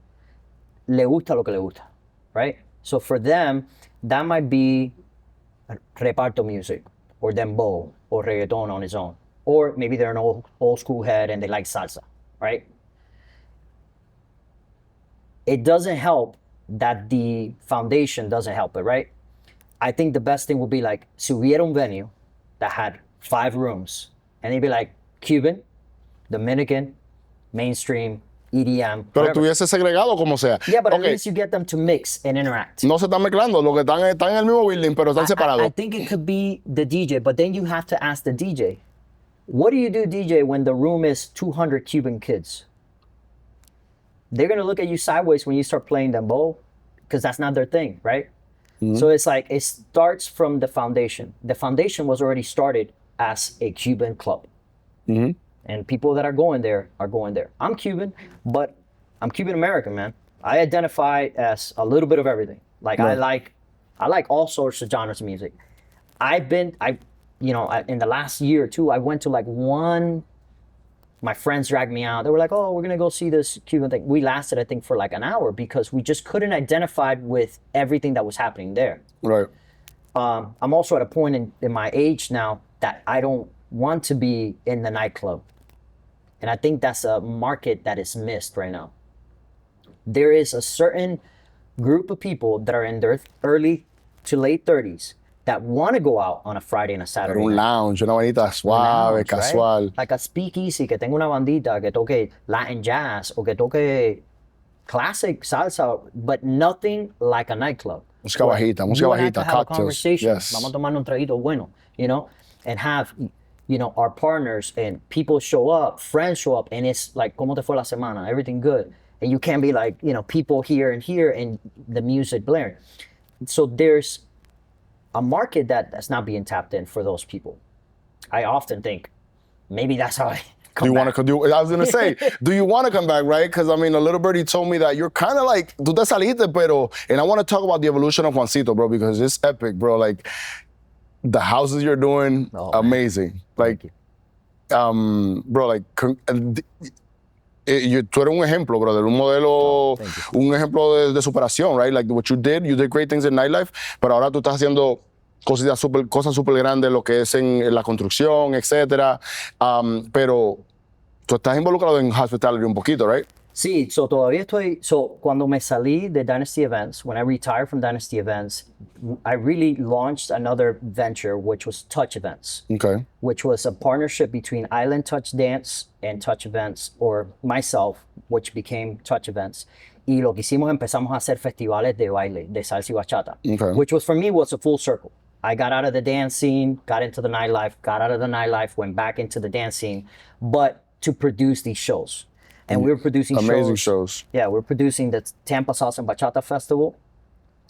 le gusta lo que le gusta, right? So for them, that might be reparto music or dembow or reggaeton on its own. Or maybe they're an old school head and they like salsa, right? It doesn't help that the foundation doesn't help it, right? I think the best thing would be like, si hubiera un venue that had 5 rooms, and they'd be like Cuban, Dominican, mainstream, EDM. Pero whatever. tuviese segregado como sea. Yeah, but at Okay, least you get them to mix and interact. no se están mezclando, lo que están en el mismo building, pero están separados. I think it could be the DJ, but then you have to ask the DJ, what do you do, DJ, when the room is 200 Cuban kids? They're gonna look at you sideways when you start playing dembow, because that's not their thing, right? So it's like, it starts from the foundation. The foundation was already started as a Cuban club. And people that are going there are going there. I'm Cuban, but I'm Cuban American, man. I identify as a little bit of everything. Like I like all sorts of genres of music. In the last year or two, I went to like my friends dragged me out. They were like, oh, we're gonna go see this Cuban thing. We lasted, I think, for like an hour because we just couldn't identify with everything that was happening there. Right. I'm also at a point in my age now that I don't want to be in the nightclub. And I think that's a market that is missed right now. There is a certain group of people that are in their early to late 30s that want to go out on a Friday and a Saturday Un night. lounge, una vainita suave, Lounge, casual. right? Like a speakeasy, que tenga una bandita, que toque Latin jazz, o que toque classic salsa, but nothing like a nightclub. Música bajita, música You have to bajita, have a cocktails. conversation. Yes. Vamos a tomar un traguito bueno, and have, our partners and people show up, friends show up, and it's like, ¿cómo te fue la semana? Everything good. And you can't be like, people here and the music blaring. So there's a market that's not being tapped in for those people. I often think maybe that's how I come back. I was gonna say, do you want to come back, right? Because a little birdie told me that you're kind of like, tú te saliste, pero, and I want to talk about the evolution of Juancito, bro, because it's epic, bro. Like, the houses you're doing, amazing. Like, bro, like, tú eres un ejemplo, brother, un modelo, un ejemplo de superación, right? Like what you did great things in nightlife, pero ahora tú estás haciendo cosas súper grandes, lo que es en la construcción, etcétera. Pero tú estás involucrado en hospitality un poquito, right? Sí, todavía estoy, cuando me salí de Dynasty Events, when I retired from Dynasty Events, I really launched another venture, which was Touch Events. Okay. Which was a partnership between Island Touch Dance and Touch Events, or myself, which became Touch Events. Y lo que hicimos, empezamos a hacer festivales de baile, de salsa y bachata, Okay. which was, for me, was a full circle. I got out of the dance scene, got into the nightlife, got out of the nightlife, went back into the dance scene, but to produce these shows. And we were producing Amazing shows. Yeah, we're producing the Tampa Salsa and Bachata Festival,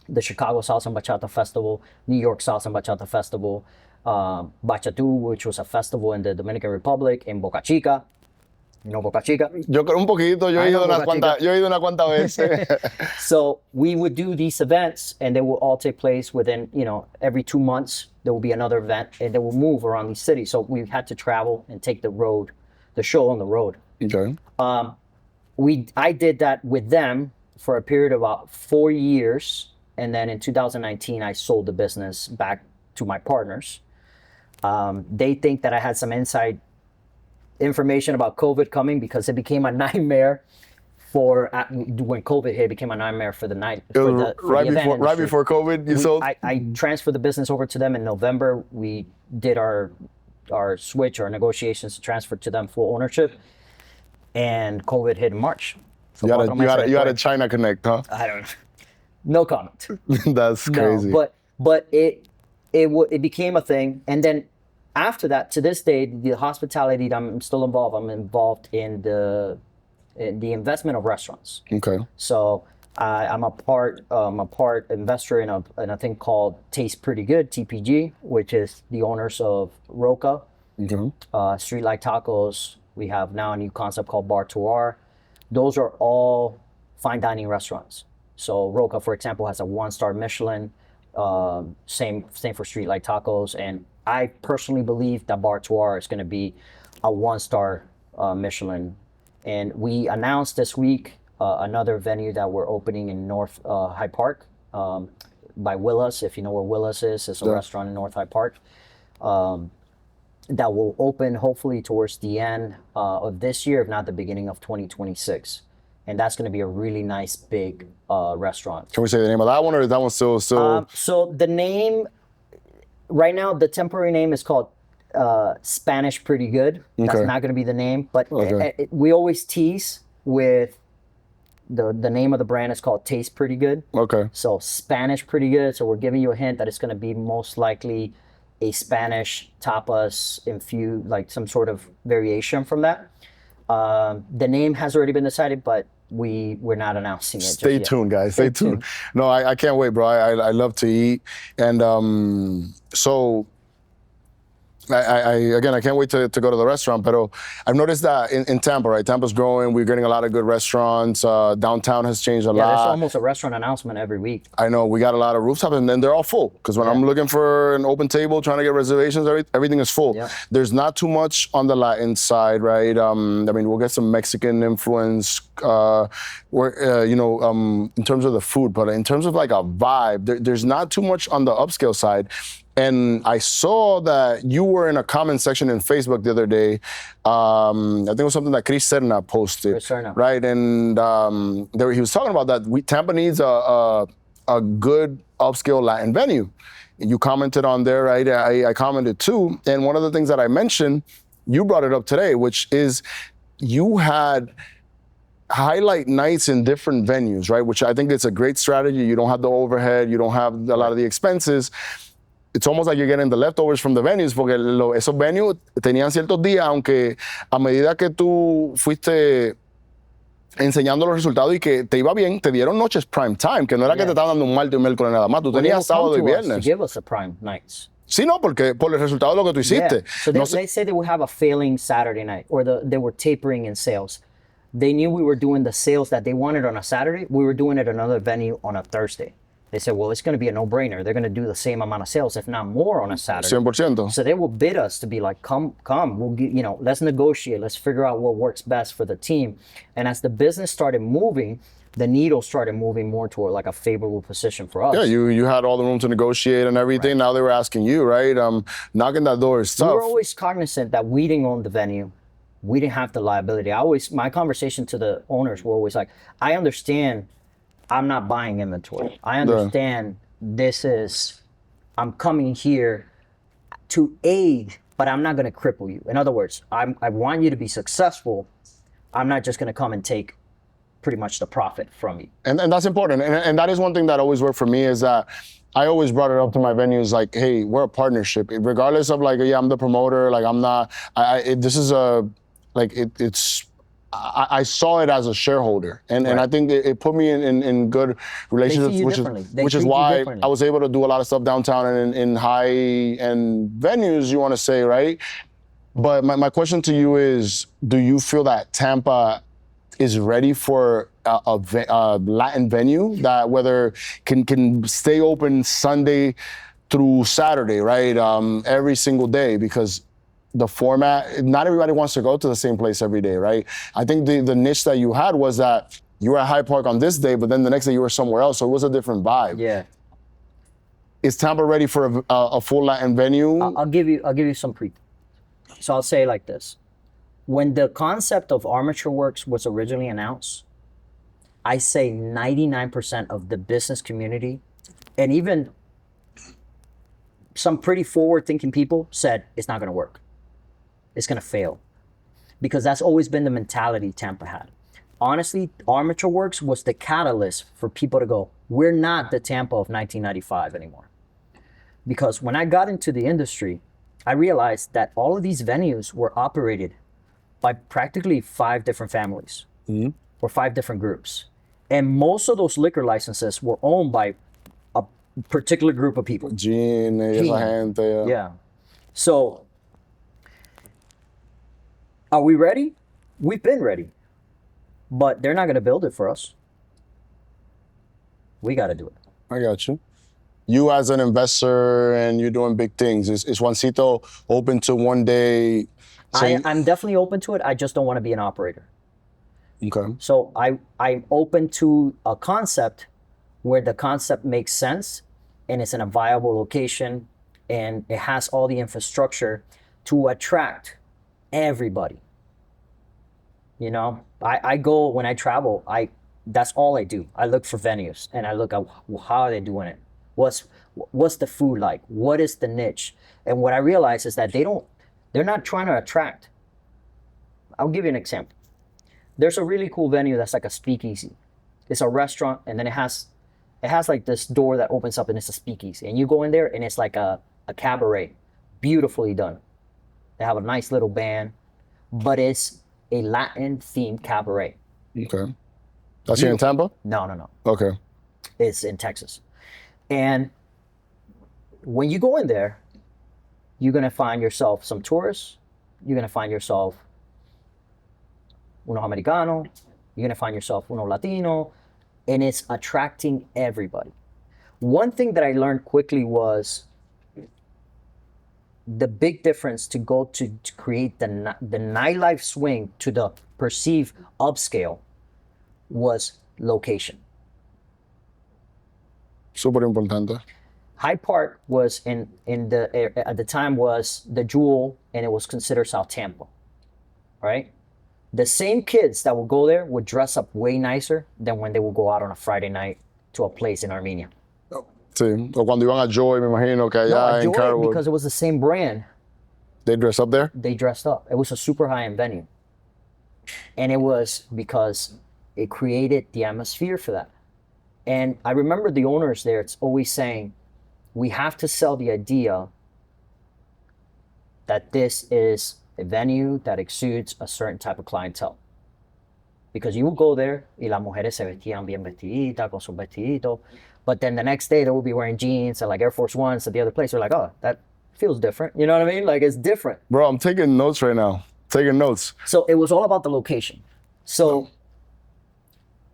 the Chicago Salsa and Bachata Festival, New York Salsa and Bachata Festival, Bachatu, which was a festival in the Dominican Republic, in Boca Chica. You know Boca Chica? Yo creo un poquito, yo he ido una cuanta veces. So we would do these events, and they will all take place within, every 2 months, there will be another event, and they will move around these cities. So we had to travel and take the show on the road. Okay. I did that with them for a period of about 4 years, and then in 2019 I sold the business back to my partners. They think that I had some inside information about COVID coming, because it became a nightmare when COVID hit. It became a nightmare for the night. Right before COVID, you sold. I transferred the business over to them in November. We did our switch, our negotiations to transfer to them full ownership. And COVID hit in March. So you had a China connect, huh? I don't know. No comment. That's crazy. No, but it became a thing. And then after that, to this day, the hospitality that I'm still involved. I'm involved in the investment of restaurants. Okay. So I'm a part investor in a thing called Taste Pretty Good, TPG, which is the owners of Roca, Streetlight Tacos. We have now a new concept called Bar to R. Those are all fine dining restaurants. So Roca, for example, has a 1-star Michelin. Same for Streetlight Tacos. And I personally believe that Bar to R is going to be a 1-star Michelin. And we announced this week another venue that we're opening in North Hyde Park by Willis. If you know where Willis is, it's a restaurant in North Hyde Park. that will open hopefully towards the end of this year, if not the beginning of 2026. And that's going to be a really nice big restaurant. Can we say the name of that one, or is that one still? So the name, right now, the temporary name is called Spanish Pretty Good. That's Okay. not going to be the name, but Okay. we always tease with the name of the brand is called Taste Pretty Good. Okay. So Spanish Pretty Good. So we're giving you a hint that it's going to be most likely a Spanish tapas infused, like some sort of variation from that. The name has already been decided, but we're not announcing it. Stay just tuned, yet. guys. Stay tuned. No, I can't wait, bro. I love to eat, and so again, I can't wait to go to the restaurant. But I've noticed that in Tampa, right? Tampa's growing. We're getting a lot of good restaurants. Downtown has changed a Yeah, there's lot. almost a restaurant announcement every week. I know we got a lot of rooftops, and then they're all full. Because when I'm looking for an open table, trying to get reservations, everything is full. Yeah. There's not too much on the Latin side, right? I mean, we'll get some Mexican influence, in terms of the food, but in terms of like a vibe, there's not too much on the upscale side. And I saw that you were in a comment section in Facebook the other day. I think it was something that Chris Serna posted, Chris Serna. right? And he was talking about that Tampa needs a good upscale Latin venue. You commented on there, right? I commented too. And one of the things that I mentioned, you brought it up today, which is you had highlight nights in different venues, right? Which I think it's a great strategy. You don't have the overhead, you don't have a lot of the expenses. It's almost like you're getting the leftovers from the venues, porque esos venues tenían ciertos días, aunque a medida que tú fuiste enseñando los resultados y que te iba bien, te dieron noches prime time, que no era que te estaban dando un martes y un miércoles nada más, tú tenías sábado y viernes. To give us the prime nights. Sí, no, porque por el resultado de lo que tú hiciste. Yeah. So they say they would have a failing Saturday night, or they were tapering in sales. They knew we were doing the sales that they wanted on a Saturday. We were doing it at another venue on a Thursday. They said, well, it's going to be a no-brainer. They're going to do the same amount of sales, if not more, on a Saturday. 100%. So they will bid us to be like, come, we'll get, let's negotiate. Let's figure out what works best for the team. And as the business started moving, the needle started moving more toward like a favorable position for us. Yeah, you had all the room to negotiate and everything. Right. Now they were asking you, right? Knocking that door is tough. We were always cognizant that we didn't own the venue. We didn't have the liability. My conversation to the owners were always like, I understand I'm not buying inventory. I understand I'm coming here to aid, but I'm not going to cripple you. In other words, I want you to be successful. I'm not just going to come and take pretty much the profit from you. And that's important. And that is one thing that always worked for me is that I always brought it up to my venues like, hey, we're a partnership. Regardless of like, yeah, I'm the promoter. Like I'm not, I saw it as a shareholder, and I think it put me in good relationships, which is why I was able to do a lot of stuff downtown and in high-end venues, you want to say, right? But my question to you is, do you feel that Tampa is ready for a Latin venue that whether can stay open Sunday through Saturday, right? Every single day, because the format, not everybody wants to go to the same place every day, right? I think the niche that you had was that you were at Hyde Park on this day, but then the next day you were somewhere else, so it was a different vibe. Yeah. Is Tampa ready for a full Latin venue? I'll give you some So I'll say it like this. When the concept of Armature Works was originally announced, I say 99% of the business community, and even some pretty forward-thinking people said it's not going to work. It's going to fail, because that's always been the mentality Tampa had. Honestly, Armature Works was the catalyst for people to go, we're not the Tampa of 1995 anymore. Because when I got into the industry, I realized that all of these venues were operated by practically 5 different families or 5 different groups. And most of those liquor licenses were owned by a particular group of people. Yeah. So, are we ready? We've been ready. But they're not going to build it for us. We got to do it. I got you. You as an investor and you're doing big things, is Juancito open to one day? I'm definitely open to it. I just don't want to be an operator. Okay. So I'm open to a concept where the concept makes sense and it's in a viable location and it has all the infrastructure to attract everybody. You know, I go, when I travel, that's all I do. I look for venues and I look at how are they doing it. What's the food like? What is the niche? And what I realize is that they're not trying to attract. I'll give you an example. There's a really cool venue that's like a speakeasy. It's a restaurant, and then it has like this door that opens up and it's a speakeasy. And you go in there and it's like a cabaret, beautifully done. They have a nice little band, but it's a Latin themed cabaret. Okay. That's here in Tampa? No. Okay. It's in Texas. And when you go in there, you're gonna find yourself some tourists, you're gonna find yourself uno americano, you're gonna find yourself uno latino, and it's attracting everybody. One thing that I learned quickly was the big difference to go to create the nightlife swing to the perceived upscale was location. Súper importante. Hyde Park was at the time was the jewel, and it was considered South Tampa, right? The same kids that would go there would dress up way nicer than when they would go out on a Friday night to a place in Armenia. Sí. O cuando iban a Joy, me imagino que allá en Joy, Carwood. because it was the same brand. They dress up there? They dressed up. It was a super high-end venue. And it was because it created the atmosphere for that. And I remember the owners there, it's always saying, we have to sell the idea that this is a venue that exudes a certain type of clientele. Because you will go there, y las mujeres se vestían bien vestiditas, con sus vestiditos, but then the next day they will be wearing jeans and like Air Force Ones at the other place. They're like, oh, that feels different. You know what I mean? Like, it's different. Bro, I'm taking notes right now. Taking notes. So it was all about the location. So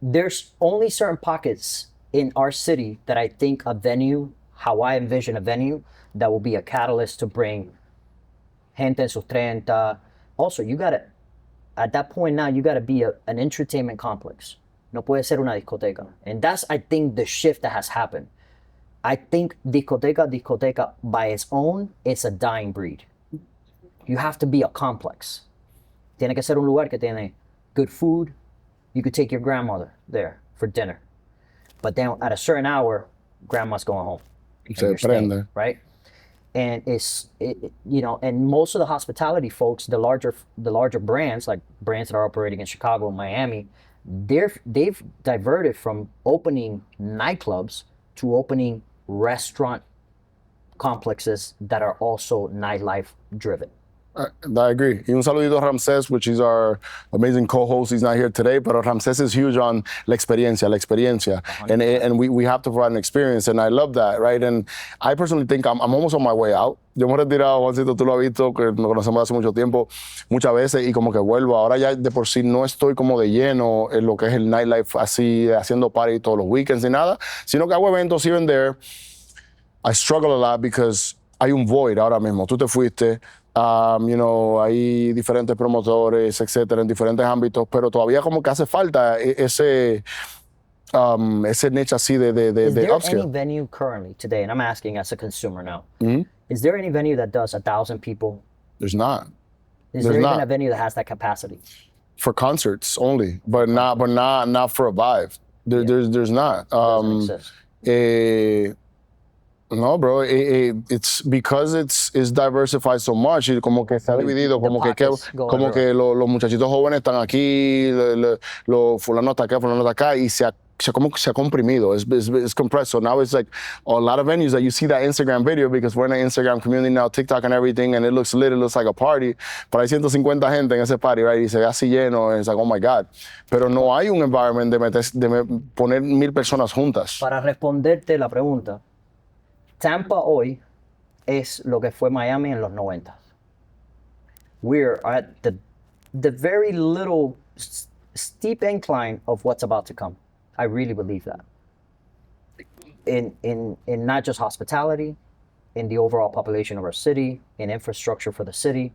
there's only certain pockets in our city that I think a venue, how I envision a venue, that will be a catalyst to bring gente en sus 30. Also, you gotta, at that point now, you gotta be an entertainment complex. No puede ser una discoteca. And that's, I think, the shift that has happened. I think discoteca by its own, it's a dying breed. You have to be a complex. Tiene que ser un lugar que tiene good food. You could take your grandmother there for dinner. But then at a certain hour, grandma's going home. Se prende. Right? And and most of the hospitality folks, the larger brands, like brands that are operating in Chicago and Miami, they've diverted from opening nightclubs to opening restaurant complexes that are also nightlife driven. I agree. Y un saludito a Ramses, which is our amazing co-host. He's not here today, but Ramses is huge on la experiencia. And we have to provide an experience, and I love that, right? And I personally think I'm almost on my way out. Yo me he retirado, Juancito, tú lo has visto, que nos conocemos hace mucho tiempo, muchas veces, y como que vuelvo. Ahora ya de por sí no estoy como de lleno en lo que es el nightlife, así, haciendo party todos los weekends ni nada, sino que hago eventos here and there. I struggle a lot because hay un void ahora mismo. Tú te fuiste. Hay diferentes promotores, etcétera, en diferentes ámbitos, pero todavía como que hace falta ese niche así de Is there upscale. any venue currently today, and I'm asking as a consumer now, is there any venue that does 1,000 people? There's not. Is there even a venue that has that capacity? For concerts only, but not for a vibe. There's not. Doesn't exist. No, bro, it's because it's diversified so much, y como que está dividido, como que los muchachitos jóvenes están aquí, los fulanos está acá, y se ha comprimido. It's compressed. So now it's like a lot of venues that you see that Instagram video, because we're in an Instagram community now, TikTok and everything, and it looks lit, it looks like a party. Pero hay 150 gente en ese party, right? Y se ve así lleno, it's like, oh my God. Pero no hay un environment de poner 1,000 personas juntas. Para responderte la pregunta, Tampa hoy es lo que fue Miami en los 90. We're at the very little steep incline of what's about to come. I really believe that. In not just hospitality, in the overall population of our city, in infrastructure for the city,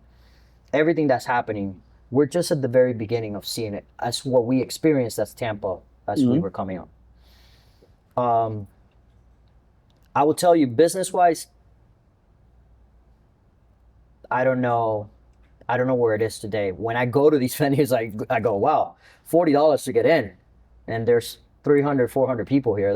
everything that's happening, we're just at the very beginning of seeing it as what we experienced as Tampa as we were coming on. I will tell you, business-wise, I don't know where it is today. When I go to these venues, I go, wow, $40 to get in, and there's 300, 400 people here.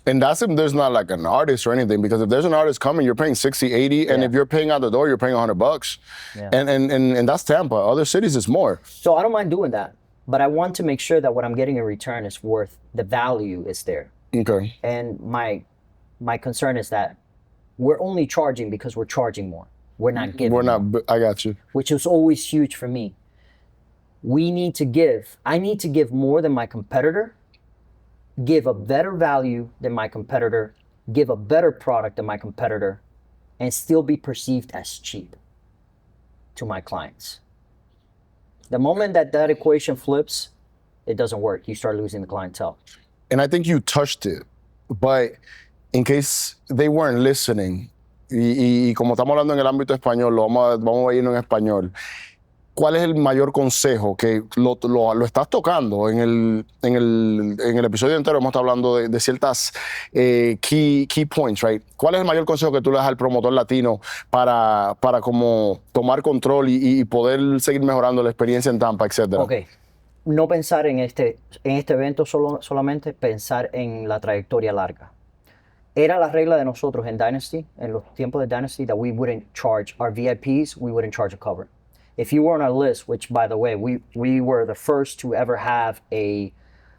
And that's if there's not like an artist or anything, because if there's an artist coming, you're paying 60, 80, and Yeah. if you're paying out the door, you're paying $100. Yeah. And that's Tampa. Other cities is more. So I don't mind doing that, but I want to make sure that what I'm getting in return is worth, the value is there. Okay. And my concern is that we're only charging because we're charging more. We're not giving. We're not, more, I got you. which is always huge for me. I need to give more than my competitor, give a better value than my competitor, give a better product than my competitor, and still be perceived as cheap to my clients. The moment that equation flips, it doesn't work. You start losing the clientele. And I think you touched it, but in case they weren't listening, y como estamos hablando en el ámbito español, vamos a irnos en español. ¿Cuál es el mayor consejo que lo estás tocando en el episodio entero? Hemos estado hablando de ciertas key points, right? ¿Cuál es el mayor consejo que tú le das al promotor latino para como tomar control y poder seguir mejorando la experiencia en Tampa, etcétera? Ok, no pensar en este evento solamente, pensar en la trayectoria larga. Era la regla de nosotros en Dynasty, en los tiempos de Dynasty, that we wouldn't charge our VIPs, we wouldn't charge a cover. If you were on our list, which by the way, we were the first to ever have a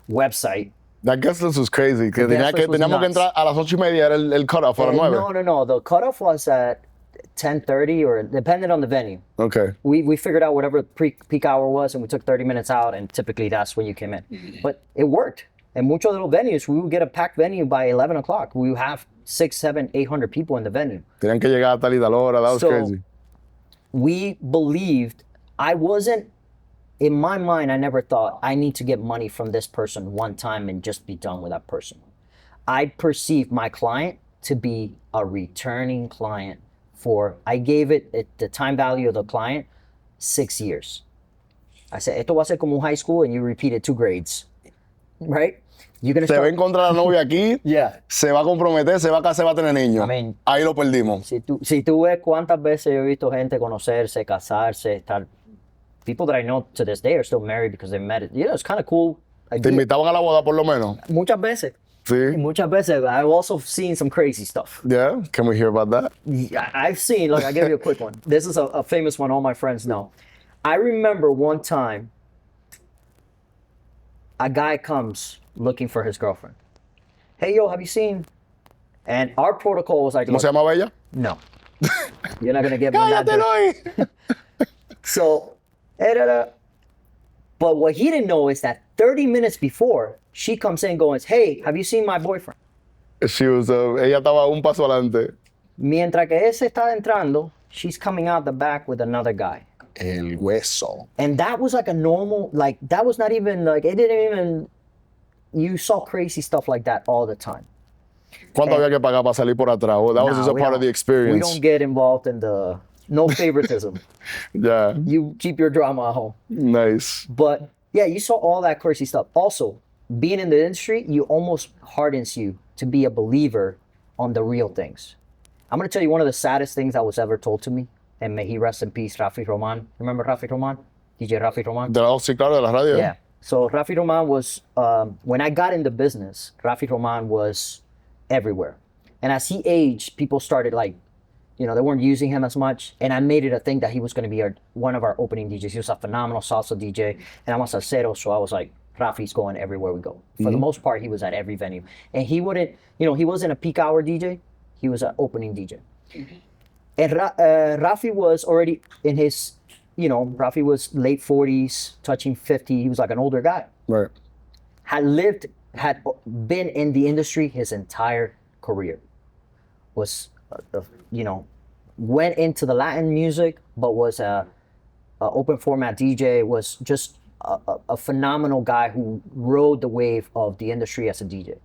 website. That guest list was crazy. Que guest list was teníamos que nuts. entrar a las 8:30, era el cutoff, a las 9. No. The cutoff was at 10:30 or depending on the venue. Okay. We figured out whatever peak hour was and we took 30 minutes out and typically that's when you came in. But it worked. In muchos de los venues, we would get a packed venue by 11 o'clock. We would have 600, 700, 800 people in the venue. Tenían que llegar a tal y tal hora. That was So, crazy. We believed, in my mind, I never thought I need to get money from this person one time and just be done with that person. I perceived my client to be a returning client I gave it the time value of the client, 6 years. I said, esto va a ser como high school and you repeat it 2 grades, right? You're gonna Se va a start, encontrar la novia aquí, yeah. se va a comprometer, se va a casar, va a tener niños. I mean, ahí lo perdimos. Si tú ves cuántas veces yo he visto gente conocerse, casarse, estar, people that I know to this day are still married because they met it. You know, it's kind of cool. ¿Te invitaban a la boda por lo menos? Muchas veces. Sí. Muchas veces. I've also seen some crazy stuff. Yeah? Can we hear about that? Yeah, I've seen, look, I'll give you a quick one. This is a famous one all my friends know. I remember one time, a guy comes looking for his girlfriend. Hey, yo, have you seen? And our protocol was like, ¿Cómo se llamaba ella? no. You're not going to get me on that. ¡Cállate, Eloy! So, but what he didn't know is that 30 minutes before, she comes in going, hey, have you seen my boyfriend? Ella estaba un paso adelante. Mientras que ese está entrando, she's coming out the back with another guy. El hueso. And that was like a normal, like, that was not even, like, it didn't even, you saw crazy stuff like that all the time. ¿Cuánto había que pagar para salir por atrás? Well, that was just a we part of the don't- experience. We don't get involved in no favoritism. Yeah, You keep your drama at home. nice. But yeah, you saw all that crazy stuff. Also, being in the industry, you almost hardens you to be a believer on the real things. I'm going to tell you one of the saddest things that was ever told to me, and may he rest in peace, Rafi Roman. Remember Rafi Roman? DJ Rafi Roman? Sí, claro, de la radio. Yeah. So Rafi Roman was, when I got in the business, Rafi Roman was everywhere. And as he aged, people started like, you know, they weren't using him as much. And I made it a thing that he was going to be one of our opening DJs. He was a phenomenal salsa DJ. And I'm a salsero, so I was like, Rafi's going everywhere we go. For the most part, he was at every venue. And he wouldn't, you know, he wasn't a peak hour DJ. He was an opening DJ. And Rafi was already in his, you know, Rafi was late 40s, touching 50. He was like an older guy. Right. Had been in the industry his entire career. Was, you know, went into the Latin music, but was a open format DJ, was just a phenomenal guy who rode the wave of the industry as a DJ.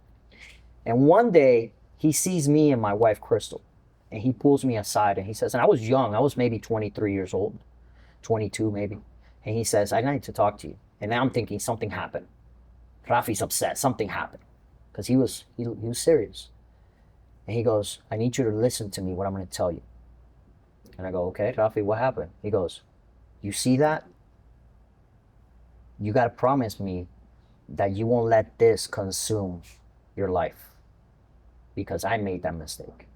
And one day he sees me and my wife, Crystal, and he pulls me aside and he says, and I was young, I was maybe 23 years old, 22 maybe. And he says, I need to talk to you. And now I'm thinking something happened. Rafi's upset, something happened. Because he was serious. And he goes, I need you to listen to me, what I'm going to tell you. And I go, okay, Rafi, what happened? He goes, you see that? You got to promise me that you won't let this consume your life, because I made that mistake.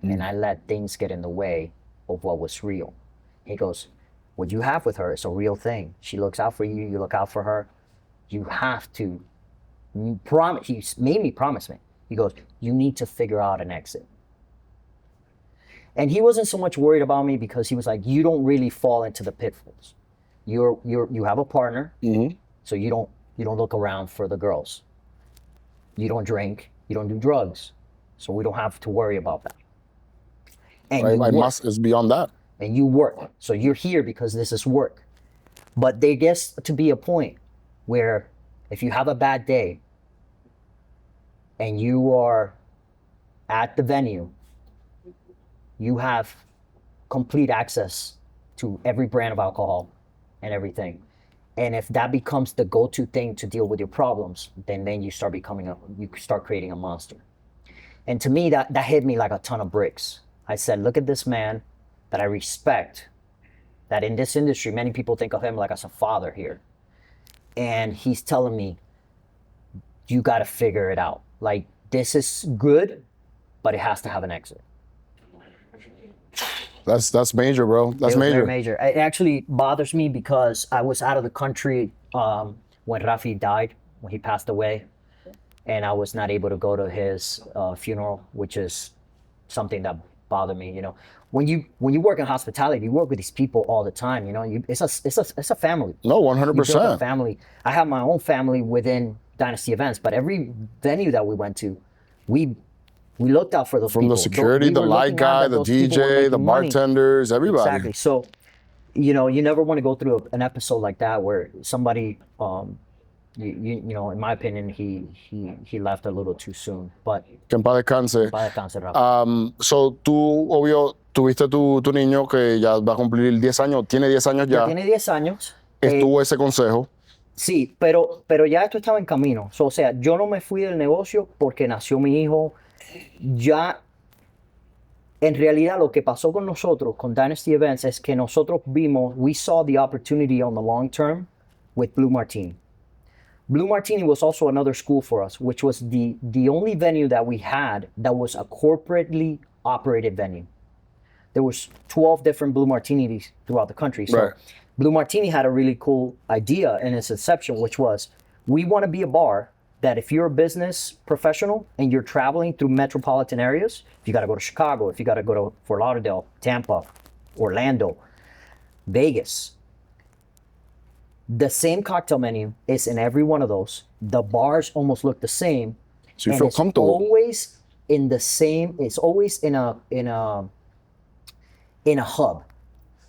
And I let things get in the way of what was real. He goes, what you have with her is a real thing. She looks out for you, you look out for her. You have to promise. He made me promise me. He goes, you need to figure out an exit. And he wasn't so much worried about me, because he was like, you don't really fall into the pitfalls. You have a partner, so you don't look around for the girls. You don't drink, you don't do drugs, so we don't have to worry about that. And right, is beyond that. And you work, so you're here because this is work. But there gets to be a point where if you have a bad day and you are at the venue, you have complete access to every brand of alcohol and everything. And if that becomes the go-to thing to deal with your problems, then you start creating a monster. And to me, that hit me like a ton of bricks. I said, look at this man that I respect, that in this industry, many people think of him like as a father here. And he's telling me, you got to figure it out. Like, this is good, but it has to have an exit. That's major, bro. That's major. Very major. It actually bothers me because I was out of the country when Rafi died, when he passed away, and I was not able to go to his funeral, which is something that bothered me. You know, when you work in hospitality, you work with these people all the time. You know, it's a family. No, 100%. Family. I have my own family within Dynasty Events, but every venue that we went to, we looked out for those people. From the security, the light guy, the DJ, the bartenders, everybody. Exactly. So, you know, you never want to go through an episode like that where somebody, you know, in my opinion, he left a little too soon. But que en paz descanse. Rafa. So tú, obvio, tuviste tu niño que ya va a cumplir 10 años, tiene 10 años ya. Tiene 10 años. Estuvo ese consejo. Sí, pero ya esto estaba en camino. So, o sea, yo no me fui del negocio porque nació mi hijo. Ya, en realidad, lo que pasó con nosotros, con Dynasty Events, es que nosotros we saw the opportunity on the long term with Blue Martini. Blue Martini was also another school for us, which was the only venue that we had that was a corporately operated venue. There was 12 different Blue Martinis throughout the country. So right. Blue Martini had a really cool idea in its inception, which was, we want to be a bar that if you're a business professional and you're traveling through metropolitan areas, if you got to go to Chicago, if you got to go to Fort Lauderdale, Tampa, Orlando, Vegas, the same cocktail menu is in every one of those. The bars almost look the same. So you feel comfortable. Always in the same. It's always in a hub.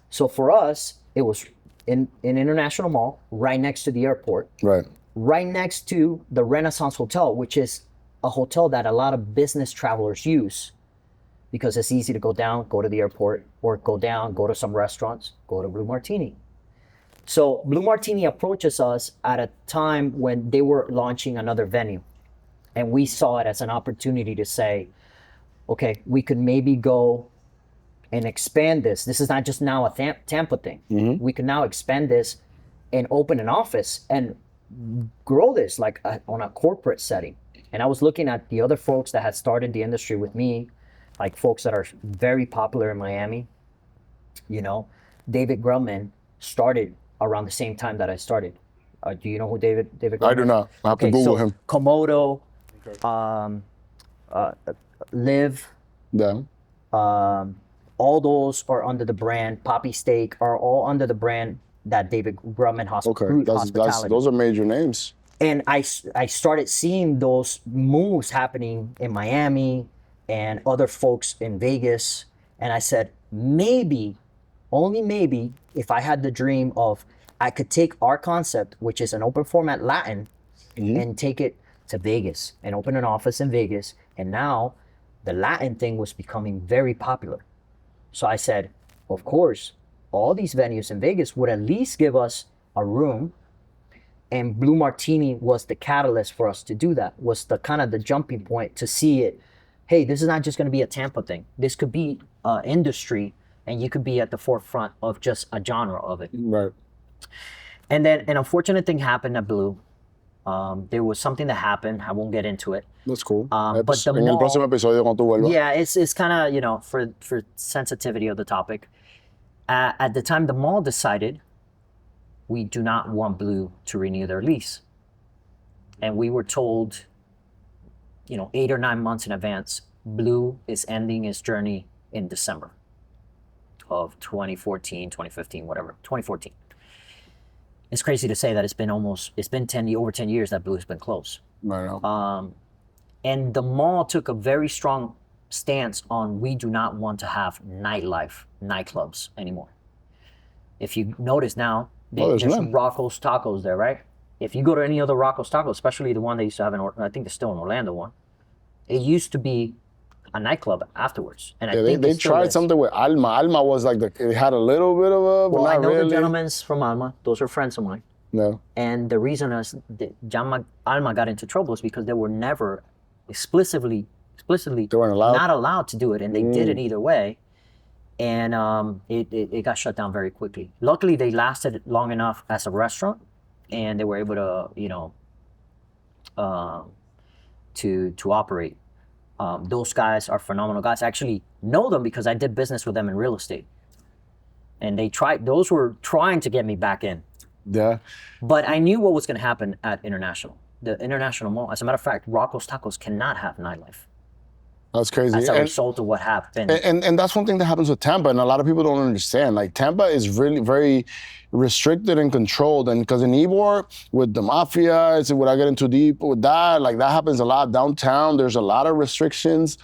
So for us, it was in an international mall right next to the airport. Right. Right next to the Renaissance Hotel, which is a hotel that a lot of business travelers use because it's easy to go down, go to the airport, or go down, go to some restaurants, go to Blue Martini. So Blue Martini approaches us at a time when they were launching another venue. And we saw it as an opportunity to say, okay, we could maybe go and expand this. This is not just now a Tampa thing. Mm-hmm. We can now expand this and open an office and grow this like on a corporate setting. And I was looking at the other folks that had started the industry with me, like folks that are very popular in Miami. You know, David Grumman started around the same time that I started. Do you know who David Grumman I do not. I have to Google him. Komodo, Live, yeah. All those are under the brand. Poppy Steak are all under the brand that David Grumman Hospitality. Those are major names. And I started seeing those moves happening in Miami and other folks in Vegas. And I said, maybe, only maybe, if I had the dream of, I could take our concept, which is an open format Latin, mm-hmm. and take it to Vegas and open an office in Vegas. And now the Latin thing was becoming very popular. So I said, of course, all these venues in Vegas would at least give us a room. And Blue Martini was the catalyst for us to do that, was the kind of the jumping point to see it. Hey, this is not just going to be a Tampa thing. This could be an industry and you could be at the forefront of just a genre of it. Right. And then an unfortunate thing happened at Blue. There was something that happened. I won't get into it. That's cool. But the En el mall, próximo episodio cuando tú vuelvas. yeah, it's kind of, you know, for sensitivity of the topic. At the time, the mall decided we do not want Blue to renew their lease. And we were told, you know, 8 or 9 months in advance, Blue is ending its journey in December of 2014, 2015, whatever, 2014. It's crazy to say that it's been over 10 years that Blue has been closed. Right. And the mall took a very strong stance on we do not want to have nightlife, nightclubs anymore. If you notice now, there's Rocco's Tacos there, right? If you go to any other Rocco's Tacos, especially the one they used to have I think there's still an Orlando one, it used to be a nightclub afterwards. And I think they tried something with Alma. Alma was like, it had a little bit of a, but well, not I know really. the gentlemen from Alma. Those are friends of mine. No. And the reason is that Alma got into trouble is because they were never explicitly They weren't allowed? not allowed to do it, and they did it either way. And it got shut down very quickly. Luckily, they lasted long enough as a restaurant, and they were able to, you know, to operate. Those guys are phenomenal guys. I actually know them because I did business with them in real estate. And those were trying to get me back in. Yeah. But I knew what was going to happen at International. The International Mall, as a matter of fact, Rocco's Tacos cannot have nightlife. That's crazy. As a result of what happened. And that's one thing that happens with Tampa, and a lot of people don't understand. Like, Tampa is really very restricted and controlled, and because in Ybor, with the mafia, without getting too deep with that, like that happens a lot downtown. There's a lot of restrictions,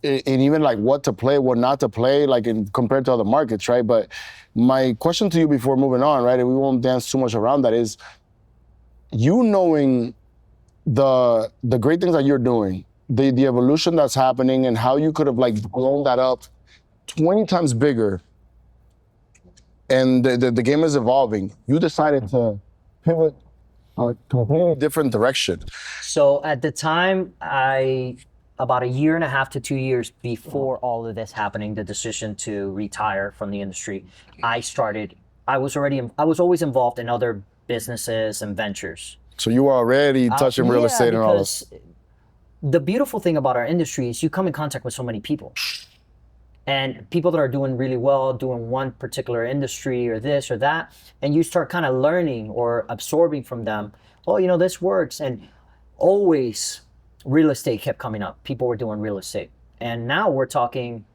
and even like what to play, what not to play, like compared to other markets, right? But my question to you before moving on, right, and we won't dance too much around that, is you knowing the great things that you're doing, the evolution that's happening, and how you could have like blown that up 20 times bigger, and the game is evolving. You decided to pivot a completely different direction. So at the time, about a year and a half to 2 years before all of this happening, the decision to retire from the industry, I was always involved in other businesses and ventures. So you were already touching real estate and all this. The beautiful thing about our industry is you come in contact with so many people. And people that are doing really well, doing one particular industry or this or that, and you start kind of learning or absorbing from them, oh, you know, this works. And always real estate kept coming up. People were doing real estate. And now we're talking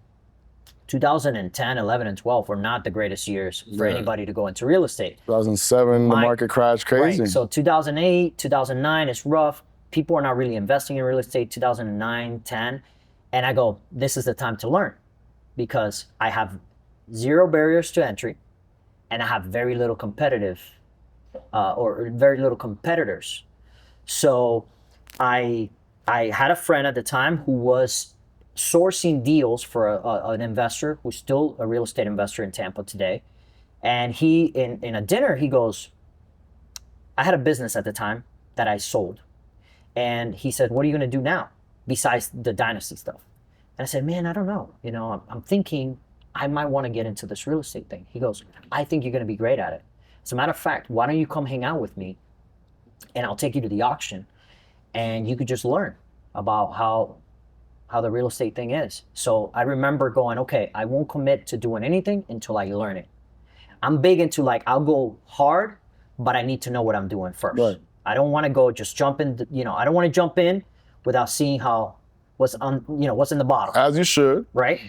2010, 11, and 12 were not the greatest years for anybody to go into real estate. 2007, the market crashed crazy. Right. So 2008, 2009 is rough. People are not really investing in real estate, 2009, 10. And I go, this is the time to learn, because I have zero barriers to entry and I have very little very little competitors. So I had a friend at the time who was sourcing deals for an investor who's still a real estate investor in Tampa today. And he, in a dinner, he goes, I had a business at the time that I sold. And he said, what are you going to do now besides the Dynasty stuff? And I said, man, I don't know. You know, I'm thinking I might want to get into this real estate thing. He goes, I think you're going to be great at it. As a matter of fact, why don't you come hang out with me and I'll take you to the auction and you could just learn about how the real estate thing is. So I remember going, okay, I won't commit to doing anything until I learn it. I'm big into like, I'll go hard, but I need to know what I'm doing first. Right. I don't want to go just jump in, you know, I don't want to jump in without seeing what's in the bottom. As you should. Right?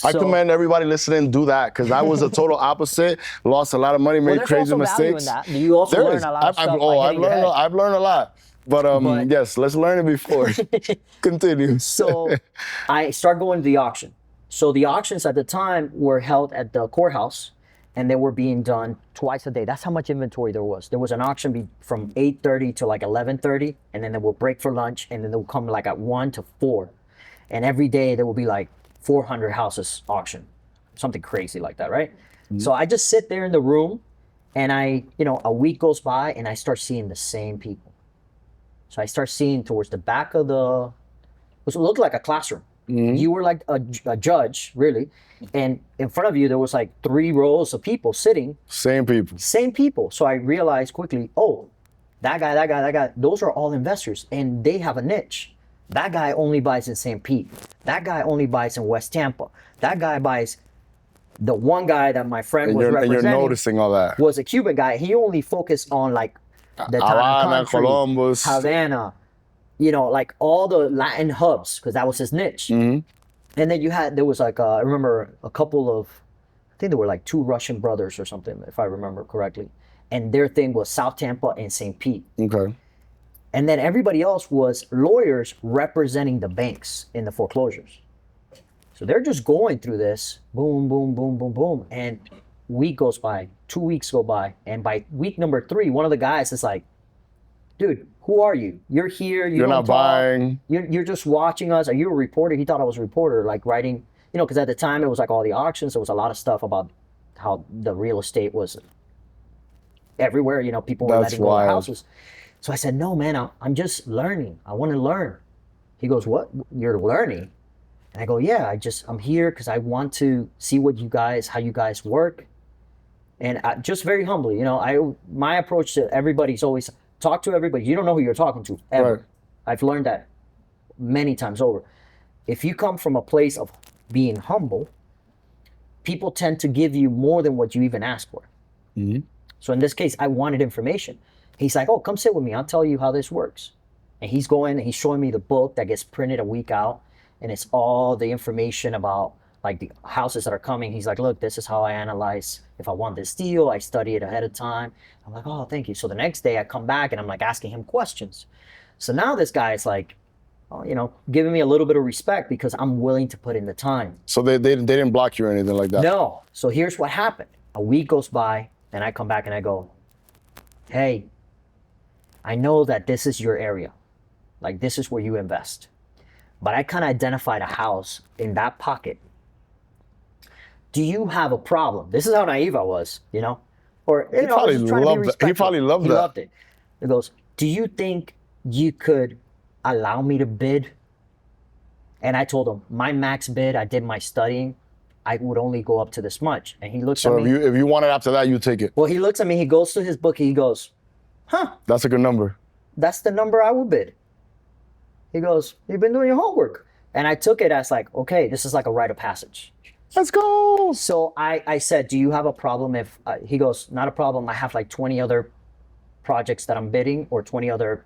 I commend everybody listening do that, because I was a total opposite. Lost a lot of money, made crazy mistakes. That. You also learn a lot of stuff. I've learned a lot. But yes, let's learn it before. Continue. So I start going to the auction. So the auctions at the time were held at the courthouse, and they were being done twice a day. That's how much inventory there was. There was an auction from 8:30 to like 11:30, and then they will break for lunch, and then they will come like at 1 to 4. And every day there will be like 400 houses auction, something crazy like that, right? Mm-hmm. So I just sit there in the room, and a week goes by, and I start seeing the same people. So I start seeing towards the back of which looked like a classroom. You were like a judge, really. And in front of you, there was like 3 rows of people sitting. Same people. Same people. So I realized quickly, oh, that guy, those are all investors and they have a niche. That guy only buys in St. Pete. That guy only buys in West Tampa. That guy buys, the one guy that my friend was representing. And you're noticing all that. Was a Cuban guy. He only focused on like the Havana, country, Columbus. Havana, you know, like all the Latin hubs, because that was his niche. And then there was like, I remember a couple of, I think there were like 2 Russian brothers or something, if I remember correctly. And their thing was South Tampa and St. Pete. Okay. And then everybody else was lawyers representing the banks in the foreclosures. So they're just going through this, boom, boom, boom, boom, boom. And week goes by, 2 weeks go by. And by week number 3, one of the guys is like, dude, who are you? You're here. You're not buying. You're just watching us. Are you a reporter? He thought I was a reporter, like writing, you know, because at the time it was like all the auctions. There was a lot of stuff about how the real estate was everywhere. You know, people were letting go of their houses. So I said, no, man, I'm just learning. I want to learn. He goes, what? You're learning? And I go, yeah, I'm here because I want to see how you guys work. And just very humbly, you know, my approach to everybody is always talk to everybody. You don't know who you're talking to, ever. Right. I've learned that many times over. If you come from a place of being humble, people tend to give you more than what you even ask for. So in this case, I wanted information. He's like, oh, come sit with me. I'll tell you how this works. And he's going and he's showing me the book that gets printed a week out. And it's all the information about like the houses that are coming. He's like, look, this is how I analyze. If I want this deal, I study it ahead of time. I'm like, oh, thank you. So the next day I come back and I'm like asking him questions. So now this guy is like, oh, you know, giving me a little bit of respect because I'm willing to put in the time. So they didn't block you or anything like that? No. So here's what happened. A week goes by and I come back and I go, hey, I know that this is your area. Like this is where you invest. But I kind of identified a house in that pocket. Do you have a problem? This is how naive I was, you know? Or you know, he probably loved that. He loved it. He goes, do you think you could allow me to bid? And I told him, my max bid, I did my studying, I would only go up to this much. And he looks at me. So if you want it after that, you take it. Well, he looks at me, he goes to his book, he goes, huh. That's a good number. That's the number I would bid. He goes, you've been doing your homework. And I took it as like, okay, this is like a rite of passage. Let's go. So I said, do you have a problem if, he goes, not a problem. I have like 20 other projects that I'm bidding or 20 other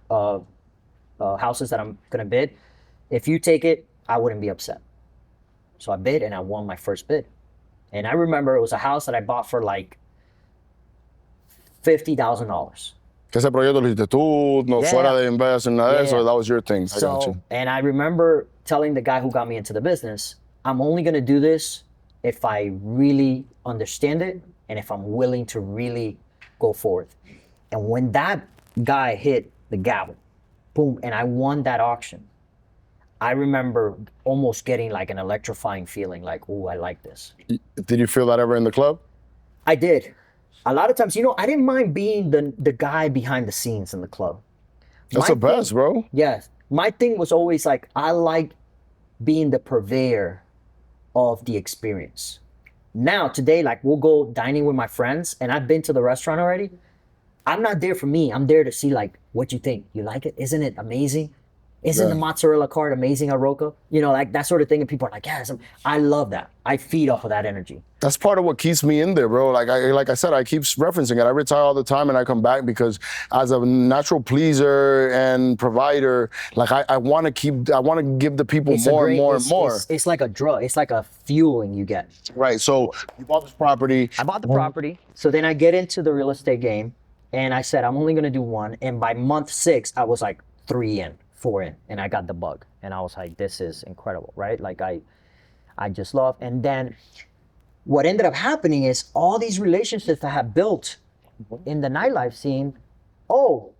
houses that I'm going to bid. If you take it, I wouldn't be upset. So I bid and I won my first bid. And I remember it was a house that I bought for like $50,000. Que ese proyecto lo hiciste tú, no fuera de investing, nada de eso, that was your thing. And I remember telling the guy who got me into the business, I'm only going to do this if I really understand it and if I'm willing to really go forth. And when that guy hit the gavel, boom, and I won that auction, I remember almost getting like an electrifying feeling like, oh, I like this. Did you feel that ever in the club? I did. A lot of times, you know, I didn't mind being the guy behind the scenes in the club. That's the best, bro. Yes. My thing was always like, I like being the purveyor of the experience. Now, today, like we'll go dining with my friends and I've been to the restaurant already. I'm not there for me. I'm there to see like, what you think? You like it? Isn't it amazing? Isn't the mozzarella cart amazing at Roca? You know, like that sort of thing. And people are like, yes, I love that. I feed off of that energy. That's part of what keeps me in there, bro. Like I said, I keep referencing it. I retire all the time and I come back because as a natural pleaser and provider, like I want to give the people more and more. It's like a drug. It's like a fueling you get. Right. So you bought this property. I bought the property. So then I get into the real estate game and I said, I'm only going to do one. And by month 6, I was like 3 in. 4 in, and I got the bug, and I was like, this is incredible, right? Like I just love. And then what ended up happening is all these relationships that I have built in the nightlife scene. Oh,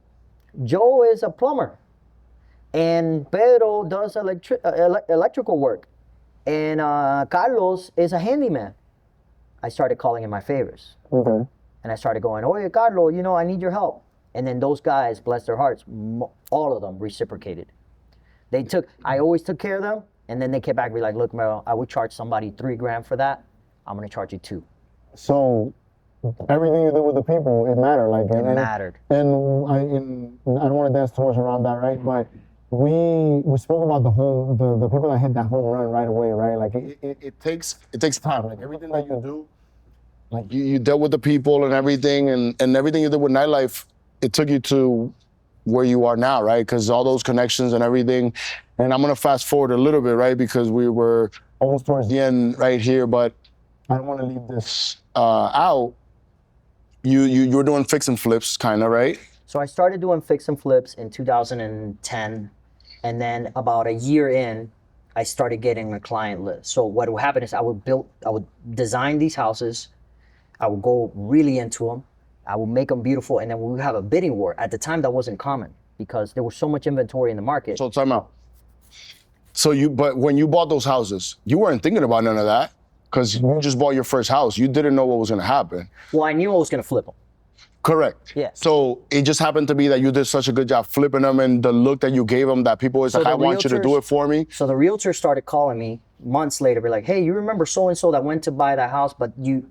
Joe is a plumber and Pedro does electrical work and Carlos is a handyman. I started calling in my favors. And I started going, oh, yeah, Carlos, you know, I need your help. And then those guys, bless their hearts, all of them reciprocated. I always took care of them, And then they came back and be like, look, Mel, I would charge somebody $3,000 for that. I'm going to charge you $2,000. So everything you did with the people, it mattered. Like It mattered. And I don't want to dance too much around that, right? But we spoke about the people that hit that home run right away, right? Like it takes time. Like everything that you do, like you dealt with the people and everything, and everything you did with nightlife, it took you to where you are now, right? Because all those connections and everything. And I'm gonna fast forward a little bit, right? Because we were almost towards the end right here, but I don't want to leave this out. You were doing fix and flips, kind of, right? So I started doing fix and flips in 2010, and then about a year in, I started getting a client list. So what would happen is I would design these houses, I would go really into them, I would make them beautiful, and then we would have a bidding war. At the time, that wasn't common because there was so much inventory in the market. So time out. But when you bought those houses, you weren't thinking about none of that because you just bought your first house. You didn't know what was gonna happen. Well, I knew I was gonna flip them. Correct. Yeah. So it just happened to be that you did such a good job flipping them, and the look that you gave them, that people was like, I want you to do it for me. So the realtor started calling me months later, be like, hey, you remember so-and-so that went to buy that house, but you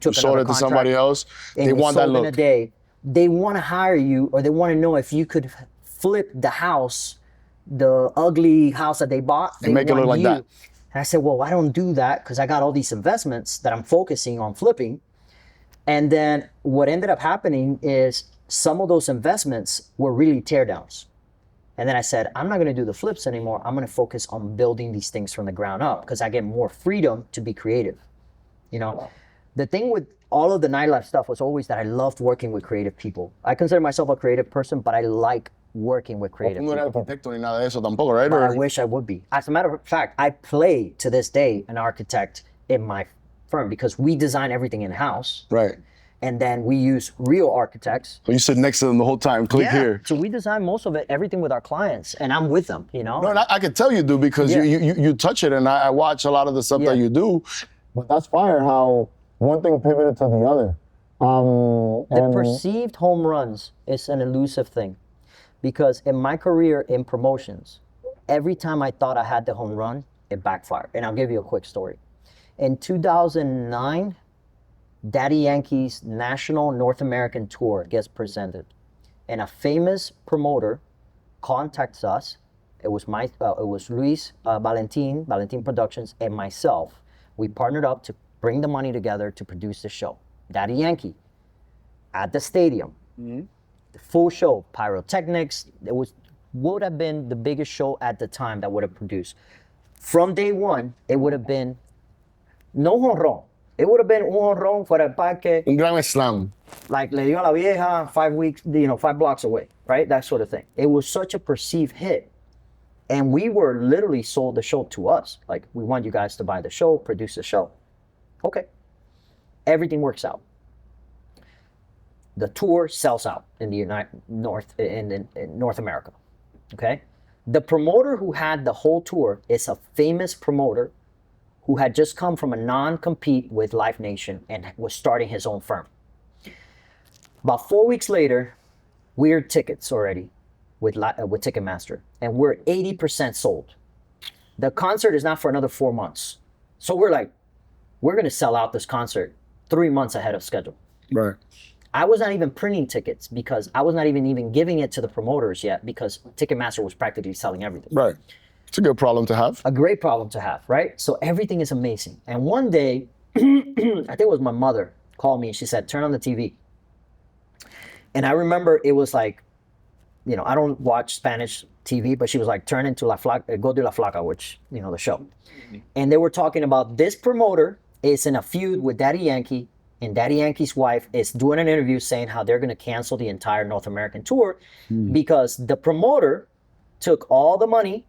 took Sold it to somebody else. And They you want that sold in a look. day. They want to hire you, or they want to know if you could flip the house, the ugly house that they bought. They make it look want like you. that. And I said, well, I don't do that because I got all these investments that I'm focusing on flipping. And then what ended up happening is some of those investments were really teardowns. And then I said, I'm not going to do the flips anymore. I'm going to focus on building these things from the ground up because I get more freedom to be creative. You know, the thing with all of the nightlife stuff was always that I loved working with creative people. I consider myself a creative person, but I like working with creative No era people. arquitecto ni nada de eso tampoco, right? But I Or- wish I would be. As a matter of fact, I play to this day an architect in my firm because we design everything in-house. Right. And then we use real architects. So you sit next to them the whole time, click here. So we design most of it, everything with our clients, and I'm with them, you know? No, and I can tell you do because Yeah. you touch it, and I watch a lot of the stuff that Yeah. you do. But that's fire how one thing pivoted to the other. The perceived home runs is an elusive thing because in my career in promotions, every time I thought I had the home run, it backfired. And I'll give you a quick story. In 2009, Daddy Yankee's National North American Tour gets presented, and a famous promoter contacts us. It was Luis Valentin Productions, and myself. We partnered up to bring the money together to produce the show. Daddy Yankee at the stadium, the full show, pyrotechnics. It would have been the biggest show at the time that would have produced. From day one, it would have been no jonrón. It would have been un jonrón fuera del parque, Un gran slam. like le dio a la vieja 5 blocks away, right? That sort of thing. It was such a perceived hit. And we were literally sold the show to us. Like, we want you guys to buy the show, produce the show. Okay. Everything works out. The tour sells out in the in North America. Okay. The promoter who had the whole tour is a famous promoter who had just come from a non-compete with Live Nation and was starting his own firm. About 4 weeks later, we're tickets already with Ticketmaster, and we're 80% sold. The concert is not for another 4 months. So we're like, we're gonna sell out this concert 3 months ahead of schedule. Right. I was not even printing tickets because I was not even giving it to the promoters yet because Ticketmaster was practically selling everything. Right. It's a good problem to have. A great problem to have, right? So everything is amazing. And one day, I think it was my mother called me and she said, turn on the TV. And I remember it was like, you know, I don't watch Spanish TV, but she was like, turn into Go de la Flaca, which, you know, the show. And they were talking about this promoter is in a feud with Daddy Yankee, and Daddy Yankee's wife is doing an interview saying how they're going to cancel the entire North American tour because the promoter took all the money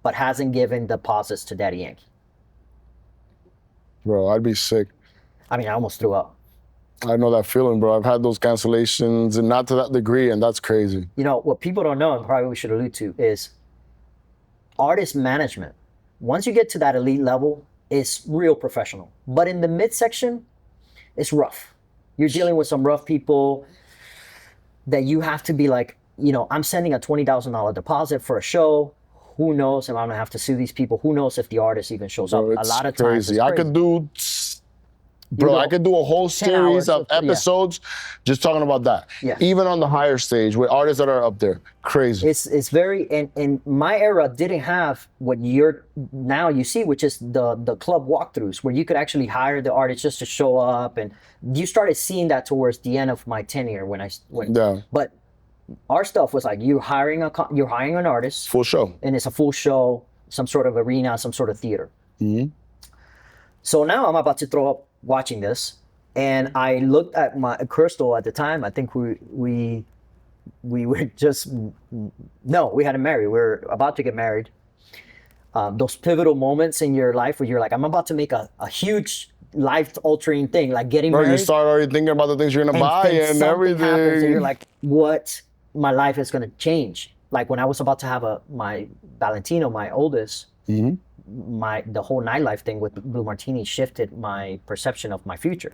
but hasn't given deposits to Daddy Yankee. Bro, I'd be sick. I mean, I almost threw up. I know that feeling, bro. I've had those cancellations, and not to that degree, and that's crazy. You know, what people don't know, and probably we should allude to, is artist management. Once you get to that elite level, it's real professional. But in the midsection, it's rough. You're dealing with some rough people that you have to be like, you know, I'm sending a $20,000 deposit for a show. Who knows if I'm gonna have to sue these people? Who knows if the artist even shows up? Bro, A it's lot of times, crazy. it's I crazy. could do, bro, I could do a whole 10 series hours of of- yeah. episodes just talking about that. Yeah. Even on the higher stage with artists that are up there. Crazy. It's very, and my era didn't have what you're now you see, which is the club walkthroughs where you could actually hire the artist just to show up, and you started seeing that towards the end of my tenure when Yeah. But our stuff was like you're hiring an artist, Full show. and it's a full show, some sort of arena, some sort of theater. Mm-hmm. So now I'm about to throw up watching this, and I looked at my Crystal at the time. I think we were just we hadn't married. We were about to get married. Those pivotal moments in your life where you're like, I'm about to make a huge life-altering thing, like getting Bro, married. you start already thinking about the things you're gonna buy then and something everything. happens, and you're like, what? My life is gonna change. Like when I was about to have my Valentino, my oldest, Mhm. the whole nightlife thing with Blue Martini shifted my perception of my future,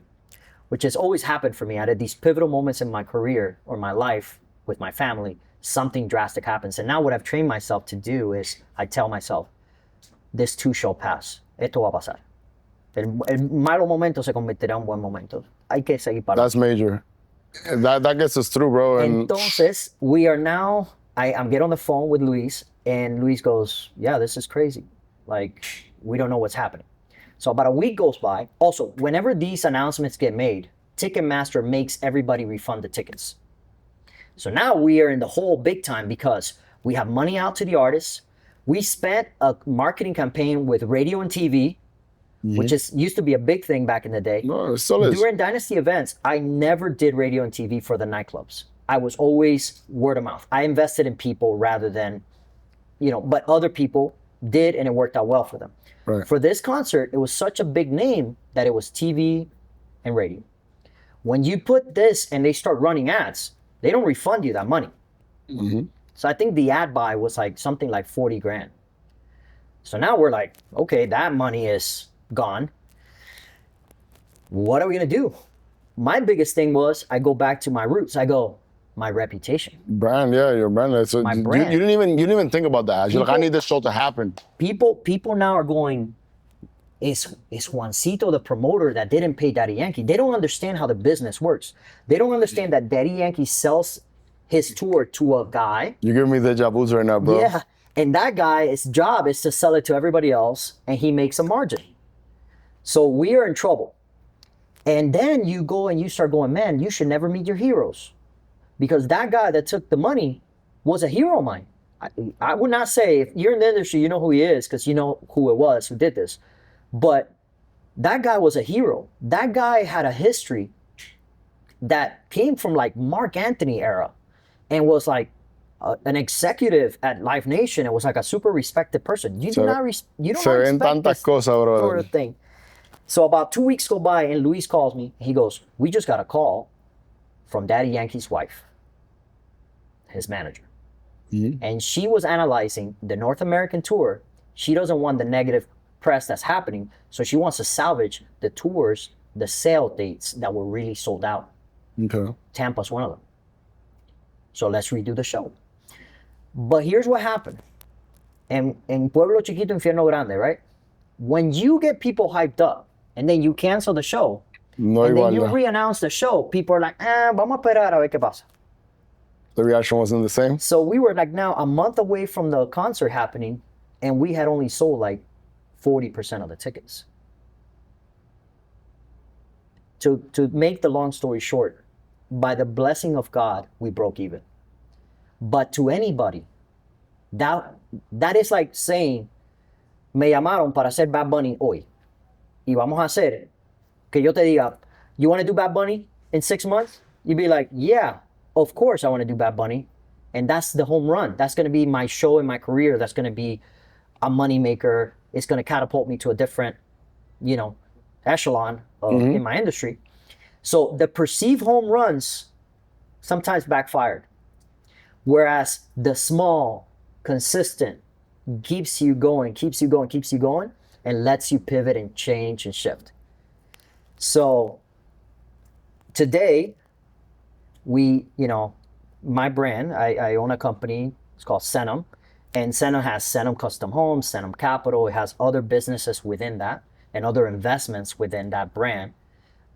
which has always happened for me. At these pivotal moments in my career or my life with my family, something drastic happens. And now what I've trained myself to do is I tell myself, this too shall pass. Esto va a pasar. El malo momento se convertirá en buen momento. Hay que seguir para That's major. That gets us through, bro. And Entonces, we are now, I'm getting on the phone with Luis, and Luis goes, yeah, this is crazy. Like, we don't know what's happening. So about a week goes by. Also, whenever these announcements get made, Ticketmaster makes everybody refund the tickets. So now we are in the hole big time because we have money out to the artists. We spent a marketing campaign with radio and TV, which used to be a big thing back in the day. no, it still is. During Dynasty Events, I never did radio and TV for the nightclubs. I was always word of mouth. I invested in people rather than, but other people did, and it worked out well for them. Right. For this concert, it was such a big name that it was TV and radio. When you put this and they start running ads, they don't refund you that money. Mhm. So I think the ad buy was like something like 40 grand. So now we're like, okay, that money is gone. What are we gonna do? My biggest thing was I go back to my roots. I go, my reputation. Brand, yeah, your brand. So My you brand. didn't even think about that. You're like, I People- need this show to happen. People now are going, is Juancito the promoter that didn't pay Daddy Yankee? They don't understand how the business works. They don't understand that Daddy Yankee sells his tour to a guy. You're giving me deja vu's right now, bro. Yeah. And that guy's job is to sell it to everybody else, and he makes a margin. So we are in trouble. And then you go and you start going, man, you should never meet your heroes. Because that guy that took the money was a hero of mine. I would not say, if you're in the industry, you know who he is because you know who it was who did this. But that guy was a hero. That guy had a history that came from like Mark Anthony era and was like an executive at Live Nation and was like a super respected person. You do not Se respect ven tantas this cosas, brother. sort of thing. So about 2 weeks go by and Luis calls me. He goes, we just got a call from Daddy Yankee's wife, his manager. And she was analyzing the North American tour. She doesn't want the negative press that's happening. So she wants to salvage the tours, the sale dates that were really sold out. Okay. Tampa's one of them. So let's redo the show. But here's what happened. En Pueblo Chiquito, Infierno Grande, right? When you get people hyped up and then you cancel the show, No and then igual, you no. re-announce the show, people are like, vamos a esperar a ver qué pasa. The reaction wasn't the same. So we were like now a month away from the concert happening, and we had only sold like 40% of the tickets. To make the long story short, by the blessing of God, we broke even. But to anybody, that is like saying, me llamaron para hacer Bad Bunny hoy. Y vamos a hacer que yo te diga, you want to do Bad Bunny in 6 months? You'd be like, yeah, of course I want to do Bad Bunny. And that's the home run. That's going to be my show in my career. That's going to be a money maker. It's going to catapult me to a different, echelon in my industry. So the perceived home runs sometimes backfired. Whereas the small, consistent keeps you going, and lets you pivot and change and shift. So today, we, my brand, I own a company, it's called Zenun, And Zenun has Zenun Custom Homes, Zenun Capital. It has other businesses within that and other investments within that brand.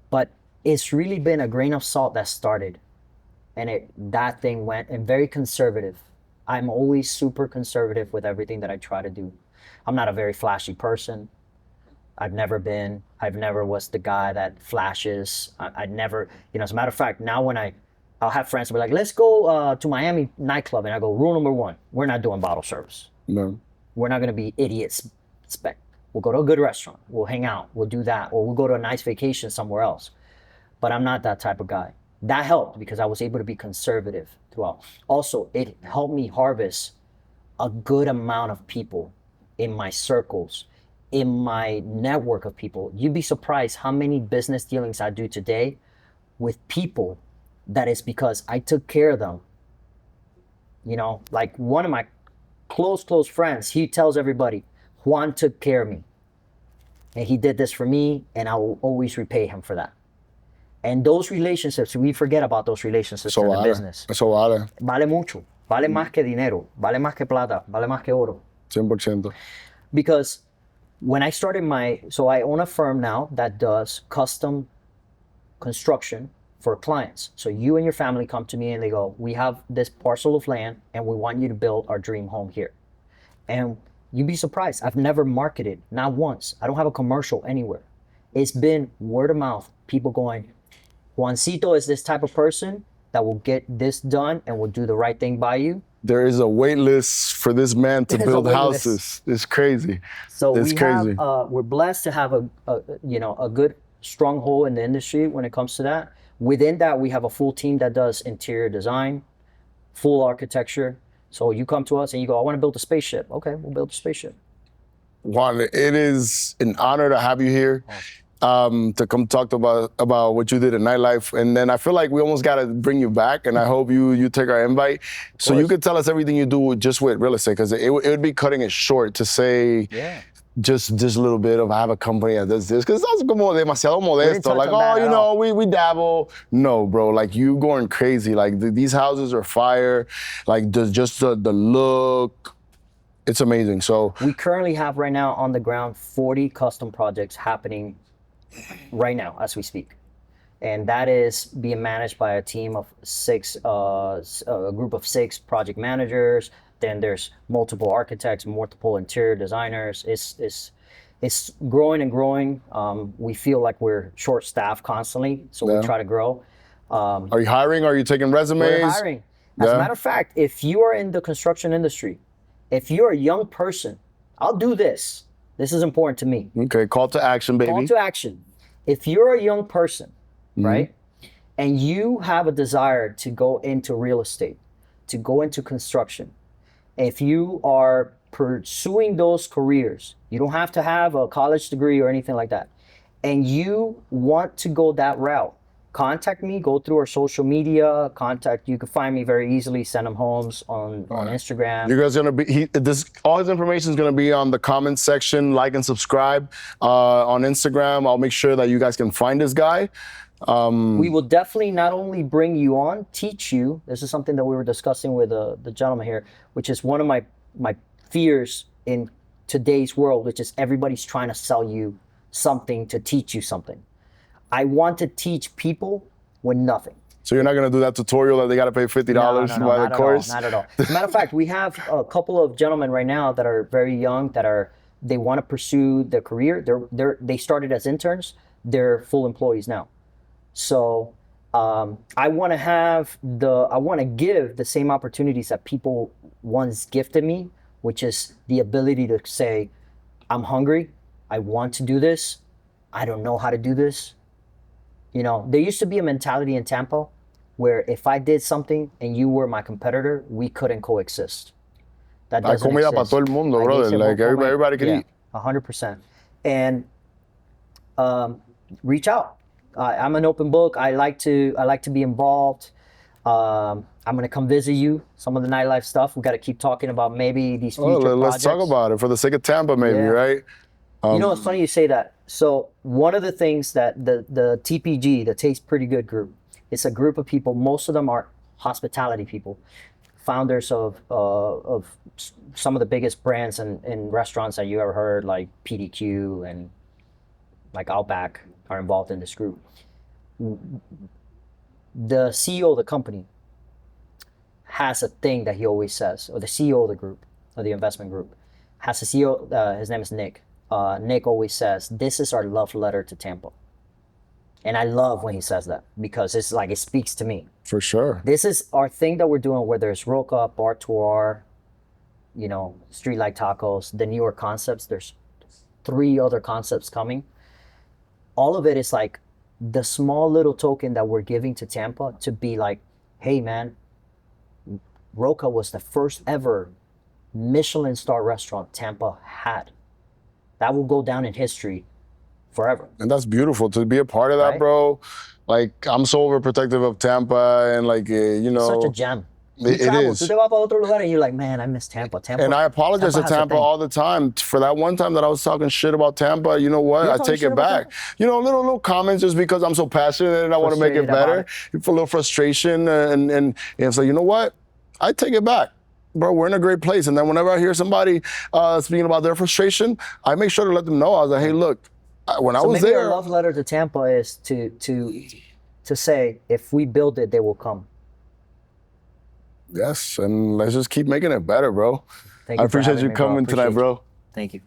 But it's really been a grain of salt that started. And that thing went, and very conservative. I'm always super conservative with everything that I try to do. I'm not a very flashy person. I've never was the guy that flashes. I'd never, as a matter of fact, now when I'll have friends who be like, let's go to Miami nightclub. And I go, rule number one, we're not doing bottle service. No. We're not going to be idiots. We'll go to a good restaurant. We'll hang out. We'll do that. Or we'll go to a nice vacation somewhere else. But I'm not that type of guy. That helped because I was able to be conservative throughout. Also, it helped me harvest a good amount of people in my circles, in my network of people. You'd be surprised how many business dealings I do today with people that is because I took care of them. Like one of my close friends, he tells everybody, Juan took care of me. And he did this for me, and I will always repay him for that. And those relationships, we forget about those relationships in the business. Eso vale. Vale mucho. Vale más que dinero. Vale más que plata. Vale más que oro. 100%. Because when I started so I own a firm now that does custom construction for clients. So you and your family come to me and they go, we have this parcel of land and we want you to build our dream home here. And you'd be surprised. I've never marketed, not once. I don't have a commercial anywhere. It's been word of mouth. People going, Juancito is this type of person that will get this done and will do the right thing by you. There is a wait list for this man to build houses. It's crazy. So it's crazy. We're blessed to have a good stronghold in the industry when it comes to that. Within that, we have a full team that does interior design, full architecture. So you come to us and you go, I want to build a spaceship. Okay, we'll build a spaceship. Juan, it is an honor to have you here. To come talk about what you did in nightlife. And then I feel like we almost got to bring you back, and I hope you take our invite. So you could tell us everything you do just with real estate, because it would be cutting it short to say just a little bit of I have a company that does this, because that's como demasiado modesto. Like, we dabble. No, bro, like you going crazy. Like these houses are fire. Like the look. It's amazing. So we currently have right now on the ground 40 custom projects happening right now as we speak, and that is being managed by a team of a group of 6 project managers. Then there's multiple architects, multiple interior designers. It's growing and growing. We feel like we're short-staffed constantly, so we try to grow. Are you hiring? Are you taking resumes? We're hiring. As a matter of fact, if you are in the construction industry, if you're a young person, I'll do this. This is important to me. Okay, call to action, baby. Call to action. If you're a young person, right, and you have a desire to go into real estate, to go into construction, if you are pursuing those careers, you don't have to have a college degree or anything like that, and you want to go that route, contact me, go through our social media, you can find me very easily, Zenun Homes on Instagram. You guys are gonna be, all his information is gonna be on the comment section, like and subscribe on Instagram. I'll make sure that you guys can find this guy. We will definitely not only bring you on, teach you. This is something that we were discussing with the gentleman here, which is one of my fears in today's world, which is everybody's trying to sell you something to teach you something. I want to teach people with nothing. So you're not going to do that tutorial that they got to pay $50 to buy the course? Not at all. As a matter of fact, we have a couple of gentlemen right now that are very young, they want to pursue their career. They started as interns. They're full employees now. So I want to give the same opportunities that people once gifted me, which is the ability to say, I'm hungry. I want to do this. I don't know how to do this. There used to be a mentality in Tampa where if I did something and you were my competitor, we couldn't coexist. That doesn't comida exist. para todo el mundo, brother. Like everybody can eat. 100%. And reach out. I'm an open book. I like to be involved. I'm gonna come visit you. Some of the nightlife stuff. We got to keep talking about maybe these future projects. Let's talk about it for the sake of Tampa, maybe, right? It's funny you say that. So one of the things that the TPG, the Taste Pretty Good group, it's a group of people. Most of them are hospitality people. founders of some of the biggest brands in restaurants that you ever heard, like PDQ and like Outback, are involved in this group. The CEO of the company has a thing that he always says, or the CEO of the group, or the investment group, has a CEO, his name is Nick. Nick always says, this is our love letter to Tampa. And I love when he says that, because it's like, it speaks to me. For sure. This is our thing that we're doing, whether it's Roca, Bar Tour, you know, Streetlight Tacos, the newer concepts. There's 3 other concepts coming. All of it is like the small little token that we're giving to Tampa to be like, hey man, Roca was the first ever Michelin star restaurant Tampa had. That will go down in history forever. And that's beautiful to be a part of that, Right? bro. Like, I'm so overprotective of Tampa, and like, you know. Such a gem. It is. Tú te vas para otro lugar and you're like, man, I miss Tampa. And I apologize to has a Tampa thing. all the time. For that one time that I was talking shit about Tampa, you know what? I talking take shit it about back. You know, little comments just because I'm so passionate and I want to make it Frustrated better. For a little frustration and so, you know what? I take it back. Bro, we're in a great place. And then whenever I hear somebody speaking about their frustration, I make sure to let them know. I was like, hey, look, when I was maybe there. our love letter to Tampa is to say, if we build it, they will come. Yes, and let's just keep making it better, bro. Thank I you for appreciate having you me, bro. coming tonight, Appreciate you. bro. Thank you.